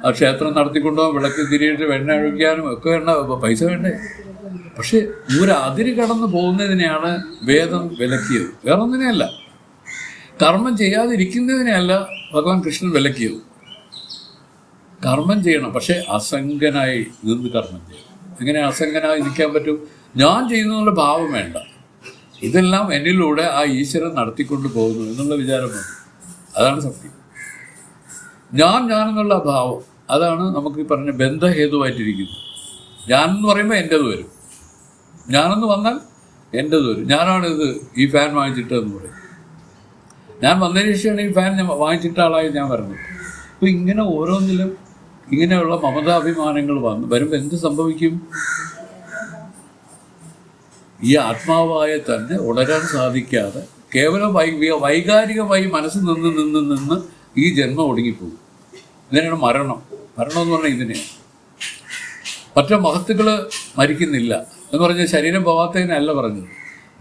ആ ക്ഷേത്രം നടത്തിക്കൊണ്ടുപോകാൻ, വിളക്ക് തിരിയിട്ട് വെണ്ണ ഒഴിക്കാനും ഒക്കെ പൈസ വേണ്ടേ? പക്ഷെ ഒരു അതിര് കടന്നു പോകുന്നതിനെയാണ് വേദം വിലക്കിയത്, വേറൊന്നിനെയല്ല. കർമ്മം ചെയ്യാതിരിക്കുന്നതിനെയല്ല ഭഗവാൻ കൃഷ്ണൻ വിലക്കിയത്. കർമ്മം ചെയ്യണം, പക്ഷെ അസംഗനായി നിന്ന് കർമ്മം ചെയ്യണം. എങ്ങനെ അസംഗനായി നിൽക്കാൻ പറ്റും? ഞാൻ ചെയ്യുന്നുള്ള ഭാവം വേണ്ട. ഇതെല്ലാം എന്നിലൂടെ ആ ഈശ്വരൻ നടത്തിക്കൊണ്ട് പോകുന്നു എന്നുള്ള വിചാരം മതി. അതാണ് സത്യം. ഞാനെന്നുള്ള ഭാവം, അതാണ് നമുക്ക് ഈ പറഞ്ഞ ബന്ധഹേതുവായിട്ടിരിക്കുന്നത്. ഞാനെന്ന് പറയുമ്പോൾ എൻ്റെത് വരും, ഞാനെന്ന് വന്നാൽ എൻ്റെത് വരും. ഞാനാണിത് ഈ ഫാൻ വാങ്ങിച്ചിട്ടെന്ന് പറയും. ഞാൻ വന്നതിന് ശേഷമാണ് ഈ ഫാൻ വാങ്ങിച്ചിട്ട ആളായി ഞാൻ വരുന്നത്. അപ്പോൾ ഇങ്ങനെ ഓരോന്നിലും ഇങ്ങനെയുള്ള മമതാഭിമാനങ്ങൾ വരുമ്പോൾ എന്ത് സംഭവിക്കും? ഈ ആത്മാവായ തന്നെ ഉണരാൻ സാധിക്കാതെ കേവലം വൈകാരികമായി മനസ്സ് നിന്ന് ഈ ജന്മം ഒടുങ്ങിപ്പോകും. ഇതിനാണ് മരണം. മരണം എന്ന് പറഞ്ഞാൽ ഇതിനെയാണ്. മറ്റു മഹത്തുക്കൾ മരിക്കുന്നില്ല എന്ന് പറഞ്ഞാൽ ശരീരം പോകാത്തതിനല്ല പറഞ്ഞത്.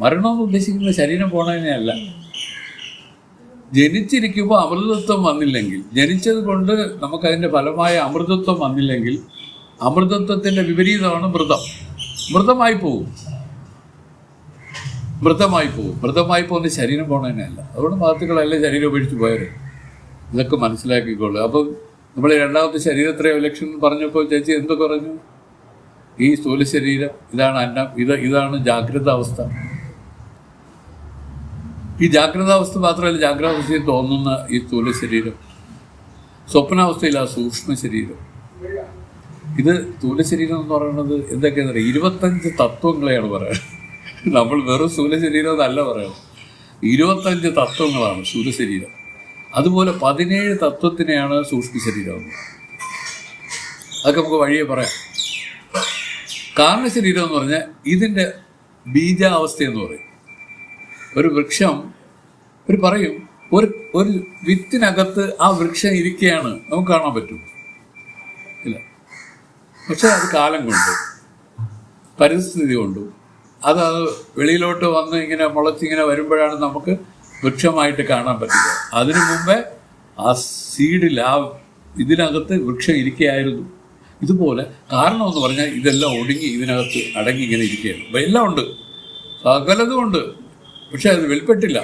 മരണമെന്ന് ഉദ്ദേശിക്കുന്നത് ശരീരം പോണതിനെയല്ല. ജനിച്ചിരിക്കുമ്പോൾ അമൃതത്വം വന്നില്ലെങ്കിൽ, ജനിച്ചത് കൊണ്ട് നമുക്കതിൻ്റെ ഫലമായ അമൃതത്വം വന്നില്ലെങ്കിൽ, അമൃതത്വത്തിൻ്റെ വിപരീതമാണ് മൃതം. മൃതമായി പോകും. മൃതമായി പോകുന്ന ശരീരം പോണതിനല്ല. അതുകൊണ്ട് മഹത്തുക്കളെല്ലാം ശരീരം ഉപേക്ഷിച്ച് പോയത്. ഇതൊക്കെ മനസ്സിലാക്കിക്കൊള്ളു. അപ്പം നമ്മൾ രണ്ടാമത്തെ ശരീരത്തിലെ ലക്ഷണം പറഞ്ഞപ്പോൾ ചേച്ചി എന്തൊക്കെ പറഞ്ഞു? ഈ സ്ഥൂല ശരീരം, ഇതാണ് അന്നം, ഇതാണ് ജാഗ്രത അവസ്ഥ. ഈ ജാഗ്രതാവസ്ഥ മാത്രമല്ല, ജാഗ്രതാവസ്ഥയിൽ തോന്നുന്ന ഈ സ്ഥൂല ശരീരം, സ്വപ്നാവസ്ഥയിൽ ആ സൂക്ഷ്മ ശരീരം. ഇത് സ്ഥൂല ശരീരം എന്ന് പറയുന്നത് എന്തൊക്കെയാണെന്ന് അറിയാം? 25 തത്വങ്ങളെയാണ് പറയുന്നത്. നമ്മൾ വെറും സ്ഥൂല ശരീരം എന്നല്ല പറയുന്നത്. 25 തത്വങ്ങളാണ് സ്ഥൂല ശരീരം. അതുപോലെ 17 തത്വത്തിനെയാണ് സൂക്ഷ്മ ശരീരം. അതൊക്കെ നമുക്ക് വഴിയെ പറയാം. കാരണശരീരം എന്ന് പറഞ്ഞാൽ ഇതിൻ്റെ ബീജാവസ്ഥയെന്ന് പറയും. ഒരു വൃക്ഷം പറയും, ഒരു വിത്തിനകത്ത് ആ വൃക്ഷം ഇരിക്കുകയാണ്, നമുക്ക് കാണാൻ പറ്റും ഇല്ല. പക്ഷെ അത് കാലം കൊണ്ടും പരിസ്ഥിതി കൊണ്ടും അത് വെളിയിലോട്ട് വന്ന് ഇങ്ങനെ മുളച്ചിങ്ങനെ വരുമ്പോഴാണ് നമുക്ക് വൃക്ഷമായിട്ട് കാണാൻ പറ്റുക. അതിനു മുമ്പേ ആ സീഡിൽ, ആ ഇതിനകത്ത് വൃക്ഷം ഇരിക്കുകയായിരുന്നു. ഇതുപോലെ കാരണം എന്ന് പറഞ്ഞാൽ ഇതെല്ലാം ഒടുങ്ങി ഇതിനകത്ത് അടങ്ങി ഇങ്ങനെ ഇരിക്കുകയാണ്. എല്ലാം ഉണ്ട്, സകലതും ഉണ്ട്, പക്ഷെ അത് വെളിപ്പെട്ടില്ല.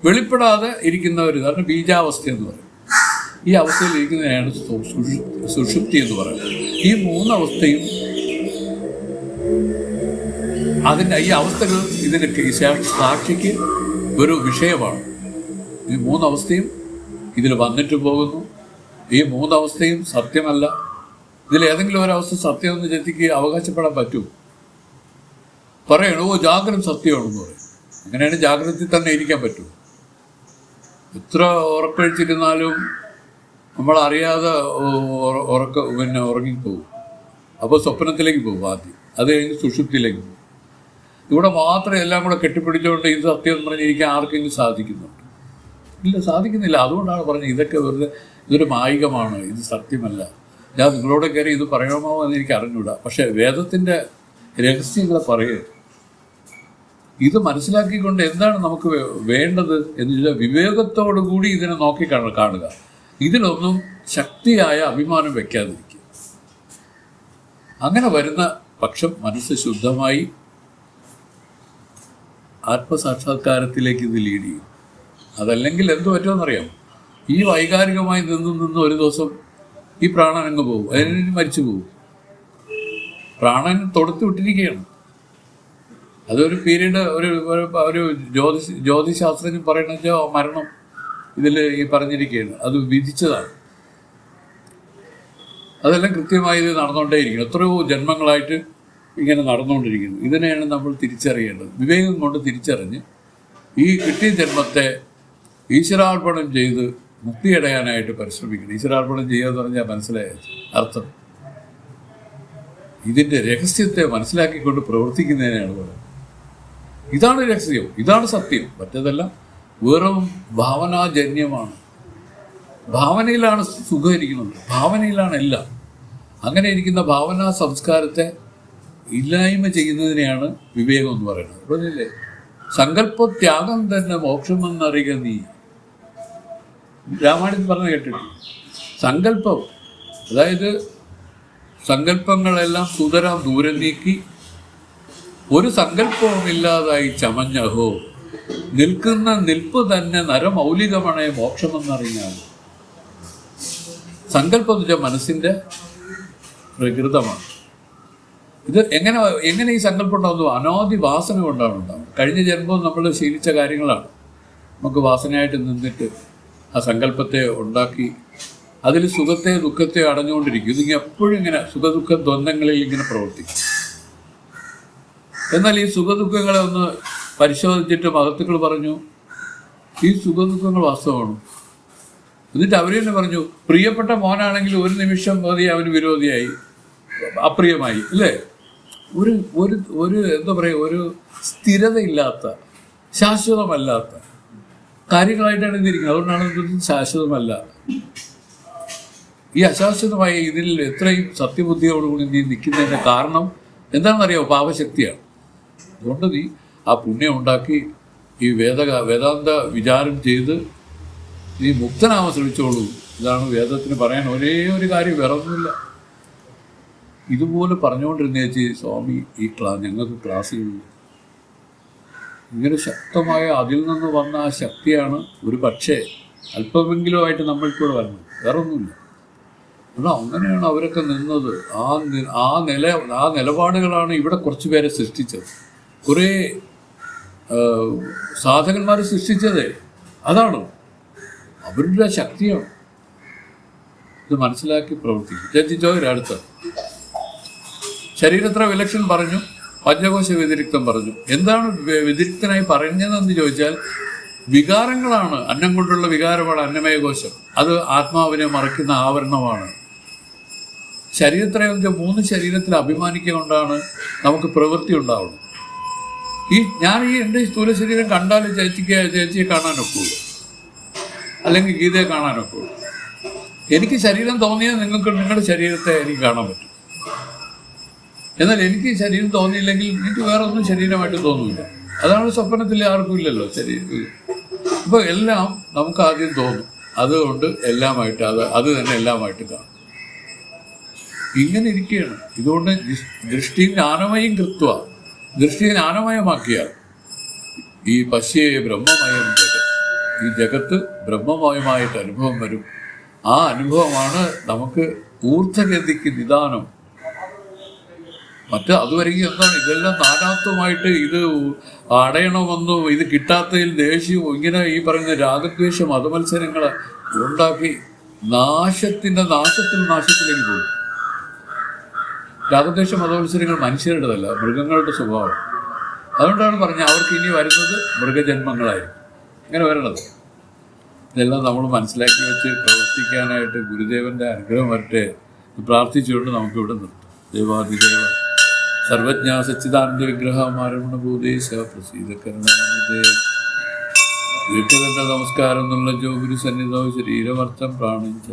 വെളിപ്പെടാതെ ഇരിക്കുന്ന ഒരു ഇതാണ് ബീജാവസ്ഥ എന്ന് പറയും. ഈ അവസ്ഥയിൽ ഇരിക്കുന്നതിനാണ് സുഷുപ്തി എന്ന് പറയുന്നത്. ഈ 3 അവസ്ഥയും ഈ അവസ്ഥകൾ ഇതിന് സാക്ഷിക്ക് ഒരു വിഷയമാണ്. ഈ 3 അവസ്ഥയും ഇതിൽ വന്നിട്ട് പോകുന്നു. ഈ 3 അവസ്ഥയും സത്യമല്ല. ഇതിലേതെങ്കിലും ഒരവസ്ഥ സത്യമെന്ന് ചെത്തിക്ക് അവകാശപ്പെടാൻ പറ്റുമോ? പറയണോ ജാഗ്രത സത്യമാണെന്ന് പറയും. അങ്ങനെയാണ് ജാഗ്രതയിൽ തന്നെ ഇരിക്കാൻ പറ്റുമോ? എത്ര ഉറക്കഴിച്ചിരുന്നാലും നമ്മളറിയാതെ ഉറങ്ങിപ്പോകും. അപ്പോൾ സ്വപ്നത്തിലേക്ക് പോകും ആദ്യം, അത് കഴിഞ്ഞ് സുഷുപ്തിയിലേക്ക് പോകും. ഇവിടെ മാത്രം എല്ലാം കൂടെ കെട്ടിപ്പിടിച്ചുകൊണ്ട് ഇത് സത്യം എന്ന് പറഞ്ഞിരിക്കാൻ ആർക്കെങ്കിലും സാധിക്കുന്നുണ്ട്? ഇല്ല, സാധിക്കുന്നില്ല. അതുകൊണ്ടാണ് പറഞ്ഞത് ഇതൊക്കെ വെറുതെ, ഇതൊരു മായികമാണ്, ഇത് സത്യമല്ല. ഞാൻ നിങ്ങളോട് കയറി ഇത് പറയണമോ എന്ന് എനിക്ക് അറിഞ്ഞൂടാ. പക്ഷേ വേദത്തിൻ്റെ രഹസ്യങ്ങളെ പറയുക, ഇത് മനസ്സിലാക്കിക്കൊണ്ട് എന്താണ് നമുക്ക് വേണ്ടത് എന്ന് വെച്ചാൽ വിവേകത്തോടു കൂടി ഇതിനെ നോക്കി കാണുക. ഇതിലൊന്നും ശക്തിയായ അഭിമാനം വയ്ക്കാതിരിക്കുക. അങ്ങനെ വരുന്ന പക്ഷം മനസ്സ് ശുദ്ധമായി ആത്മസാക്ഷാത്കാരത്തിലേക്ക് ഇത് ലീഡ് ചെയ്യും. അതല്ലെങ്കിൽ എന്ത് പറ്റുമെന്നറിയാം? ഈ വൈകാരികമായി നിന്ന് ഒരു ദിവസം ഈ പ്രാണൻ അങ്ങ് പോകും, അതിന് മരിച്ചു പോകും. പ്രാണൻ തൊടുത്തു വിട്ടിരിക്കുകയാണ്. അതൊരു പീരീഡ്, ഒരു ജ്യോതിശാസ്ത്രജ്ഞൻ പറയുന്നത് വെച്ചാൽ മരണം ഇതിൽ ഈ പറഞ്ഞിരിക്കുകയാണ്, അത് വിധിച്ചതാണ്. അതെല്ലാം കൃത്യമായി ഇത് നടന്നുകൊണ്ടേയിരിക്കുന്നു. എത്രയോ ജന്മങ്ങളായിട്ട് ഇങ്ങനെ നടന്നുകൊണ്ടിരിക്കുന്നു. ഇതിനെയാണ് നമ്മൾ തിരിച്ചറിയേണ്ടത്. വിവേകം കൊണ്ട് തിരിച്ചറിഞ്ഞ് ഈ കിട്ടിയ ജന്മത്തെ ഈശ്വരാർപ്പണം ചെയ്ത് മുക്തിയടയാനായിട്ട് പരിശ്രമിക്കണം. ഈശ്വരാർപ്പണം ചെയ്യുക എന്ന് പറഞ്ഞാൽ മനസ്സിലായ അർത്ഥം ഇതിൻ്റെ രഹസ്യത്തെ മനസ്സിലാക്കിക്കൊണ്ട് പ്രവർത്തിക്കുന്നതിനാണ് പറയുന്നത്. ഇതാണ് രഹസ്യം, ഇതാണ് സത്യം. മറ്റേതെല്ലാം വെറും ഭാവനാജന്യമാണ്. ഭാവനയിലാണ് സുഖം ഇരിക്കുന്നത്, ഭാവനയിലാണ് എല്ലാം. അങ്ങനെ ഇരിക്കുന്ന ഭാവനാ സംസ്കാരത്തെ ഇല്ലായ്മ ചെയ്യുന്നതിനെയാണ് വിവേകം എന്ന് പറയുന്നത്. പറഞ്ഞില്ലേ, സങ്കല്പത്യാഗം തന്നെ മോക്ഷമെന്നറിയുക നീ. രാമായണത്തിൽ പറഞ്ഞു കേട്ടിട്ടുണ്ട്. സങ്കല്പം, അതായത് സങ്കല്പങ്ങളെല്ലാം സുതരാം ദൂരം നീക്കി ഒരു സങ്കല്പവുമില്ലാതായി ചമഞ്ഞഹോ നിൽക്കുന്ന നിൽപ്പ് തന്നെ നരമൗലികമണേ മോക്ഷമെന്നറിഞ്ഞാൽ. സങ്കല്പം എന്ന് വെച്ചാൽ മനസ്സിൻ്റെ പ്രകൃതമാണ്. ഇത് എങ്ങനെ ഈ സങ്കല്പം ഉണ്ടാകുന്നു? അനാദി വാസന കൊണ്ടാണ് ഉണ്ടാകുന്നത്. കഴിഞ്ഞ ജന്മം നമ്മൾ ശീലിച്ച കാര്യങ്ങളാണ്. നമുക്ക് വാസനയായിട്ട് നിന്നിട്ട് ആ സങ്കല്പത്തെ ഉണ്ടാക്കി അതിൽ സുഖത്തെ ദുഃഖത്തെ അടഞ്ഞുകൊണ്ടിരിക്കും. ഇതിങ്ങനെ എപ്പോഴും ഇങ്ങനെ സുഖദുഃഖ ദ്വന്ദ്ങ്ങളിൽ ഇങ്ങനെ പ്രവർത്തിക്കും. എന്നാൽ ഈ സുഖദുഃഖങ്ങളെ ഒന്ന് പരിശോധിച്ചിട്ട് മഹത്തുക്കൾ പറഞ്ഞു, ഈ സുഖദുഃഖങ്ങൾ വാസ്തവമാണ്. എന്നിട്ട് അവർ തന്നെ പറഞ്ഞു, പ്രിയപ്പെട്ട മോനാണെങ്കിൽ ഒരു നിമിഷം മതി അവന് വിരോധിയായി, അപ്രിയമായി, അല്ലേ? ഒരു ഒരു ഒരു എന്താ പറയുക, ഒരു സ്ഥിരതയില്ലാത്ത, ശാശ്വതമല്ലാത്ത കാര്യങ്ങളായിട്ടാണ് ഇതിരിക്കുന്നത്. അതുകൊണ്ടാണ് ഇതൊന്നും ശാശ്വതമല്ല. ഈ അശാശ്വതമായ ഇതിൽ എത്രയും സത്യബുദ്ധിയോടുകൂടി നീ നിൽക്കുന്നതിൻ്റെ കാരണം എന്താണെന്നറിയാമോ? പാപശക്തിയാണ്. അതുകൊണ്ട് നീ ആ പുണ്യം ഉണ്ടാക്കി ഈ വേദാന്ത വിചാരം ചെയ്ത് നീ മുക്തനാവാൻ ശ്രമിച്ചോളൂ. ഇതാണ് വേദത്തിന് പറയാൻ ഒരേ ഒരു കാര്യം, വേറൊന്നുമില്ല. ഇതുപോലെ പറഞ്ഞുകൊണ്ടിരുന്ന ചേച്ചി സ്വാമി ഞങ്ങൾക്ക് ക്ലാസ്സിൽ ഇങ്ങനെ ശക്തമായ അതിൽ നിന്ന് വന്ന ആ ശക്തിയാണ് ഒരു പക്ഷേ അല്പമെങ്കിലും ആയിട്ട് നമ്മൾക്കൂടെ വരുന്നത്, വേറൊന്നുമില്ല. എന്നാൽ അങ്ങനെയാണ് അവരൊക്കെ നിന്നത്. ആ നിലപാടുകളാണ് ഇവിടെ കുറച്ച് പേരെ സൃഷ്ടിച്ചത്. കുറേ സാധകന്മാർ സൃഷ്ടിച്ചത് അതാണ്, അവരുടെ ശക്തിയാണ്. ഇത് മനസ്സിലാക്കി പ്രവർത്തിക്കും. അടുത്ത ശരീരത്ര വിലക്ഷൺ പറഞ്ഞു, പഞ്ചകോശ വ്യതിരിക്തം പറഞ്ഞു. എന്താണ് വ്യതിരിക്തനായി പറഞ്ഞതെന്ന് ചോദിച്ചാൽ, വികാരങ്ങളാണ്. അന്നം കൊണ്ടുള്ള വികാരമാണ് അന്നമയ കോശം. അത് ആത്മാവിനെ മറയ്ക്കുന്ന ആവരണമാണ്. ശരീരത്രയം 3 ശരീരത്തിൽ അഭിമാനിക്കൊണ്ടാണ് നമുക്ക് പ്രവൃത്തി ഉണ്ടാവുന്നത്. ഞാൻ എൻ്റെ സ്ഥൂല ശരീരം കണ്ടാലും ചേച്ചിയെ കാണാനൊക്കുള്ളൂ, അല്ലെങ്കിൽ ഗീതയെ കാണാനൊക്കുള്ളൂ. എനിക്ക് ശരീരം തോന്നിയാൽ നിങ്ങൾക്ക് നിങ്ങളുടെ ശരീരത്തെ എനിക്ക് കാണാൻ പറ്റും. എന്നാൽ എനിക്ക് ശരീരം തോന്നിയില്ലെങ്കിൽ എനിക്ക് വേറെ ഒന്നും ശരീരമായിട്ട് തോന്നില്ല. അതാണ് സ്വപ്നത്തിൽ ആർക്കും ഇല്ലല്ലോ ശരീരം. ഇപ്പോൾ എല്ലാം നമുക്ക് ആദ്യം തോന്നും, അതുകൊണ്ട് എല്ലാമായിട്ട് അത് തന്നെ എല്ലാമായിട്ട് കാണും. ഇങ്ങനെ ഇരിക്കുകയാണ്. ഇതുകൊണ്ട് ദൃഷ്ടി ജ്ഞാനമയം കൃത്വ, ദൃഷ്ടിയെ ജ്ഞാനമയമാക്കിയാൽ ഈ പശ്യേ ബ്രഹ്മമയം ജഗത്ത്, ഈ ജഗത്ത് ബ്രഹ്മമയമായിട്ട് അനുഭവം വരും. ആ അനുഭവമാണ് നമുക്ക് ഊർധ്വഗതിക്ക് നിദാനം. അതുവരെയും എന്താണ്, ഇതെല്ലാം നാനാത്വമായിട്ട് ഇത് അടയണമെന്നോ ഇത് കിട്ടാത്തതിൽ ദേഷ്യവും ഇങ്ങനെ ഈ പറയുന്ന രാഗദ്വേഷ മതമത്സരങ്ങൾ ഉണ്ടാക്കി നാശത്തിലേക്ക് പോകും. രാഗദ്വേഷ മതമത്സരങ്ങൾ മനുഷ്യരുടേതല്ല, മൃഗങ്ങളുടെ സ്വഭാവം. അതുകൊണ്ടാണ് പറഞ്ഞത് അവർക്ക് ഇനി വരുന്നത് മൃഗജന്മങ്ങളായിരിക്കും ഇങ്ങനെ വരണത്. ഇതെല്ലാം നമ്മൾ മനസ്സിലാക്കി വെച്ച് പ്രവർത്തിക്കാനായിട്ട് ഗുരുദേവൻ്റെ അനുഗ്രഹം വരട്ടെ പ്രാർത്ഥിച്ചുകൊണ്ട് നമുക്കിവിടെ നിർത്താം. ദേവാദിദേവ സർവജ്ഞ സച്ചിദാനന്ദ വിഗ്രഹമാരമണ ഭൂദേശ പ്രസീദ കരുണാനിധേ വീട്ടുകളുടെ നമസ്കാരം എന്നുള്ള ജോ ഗുരു സന്നിധോ ശരീരമർത്ഥം പ്രാണിച്ച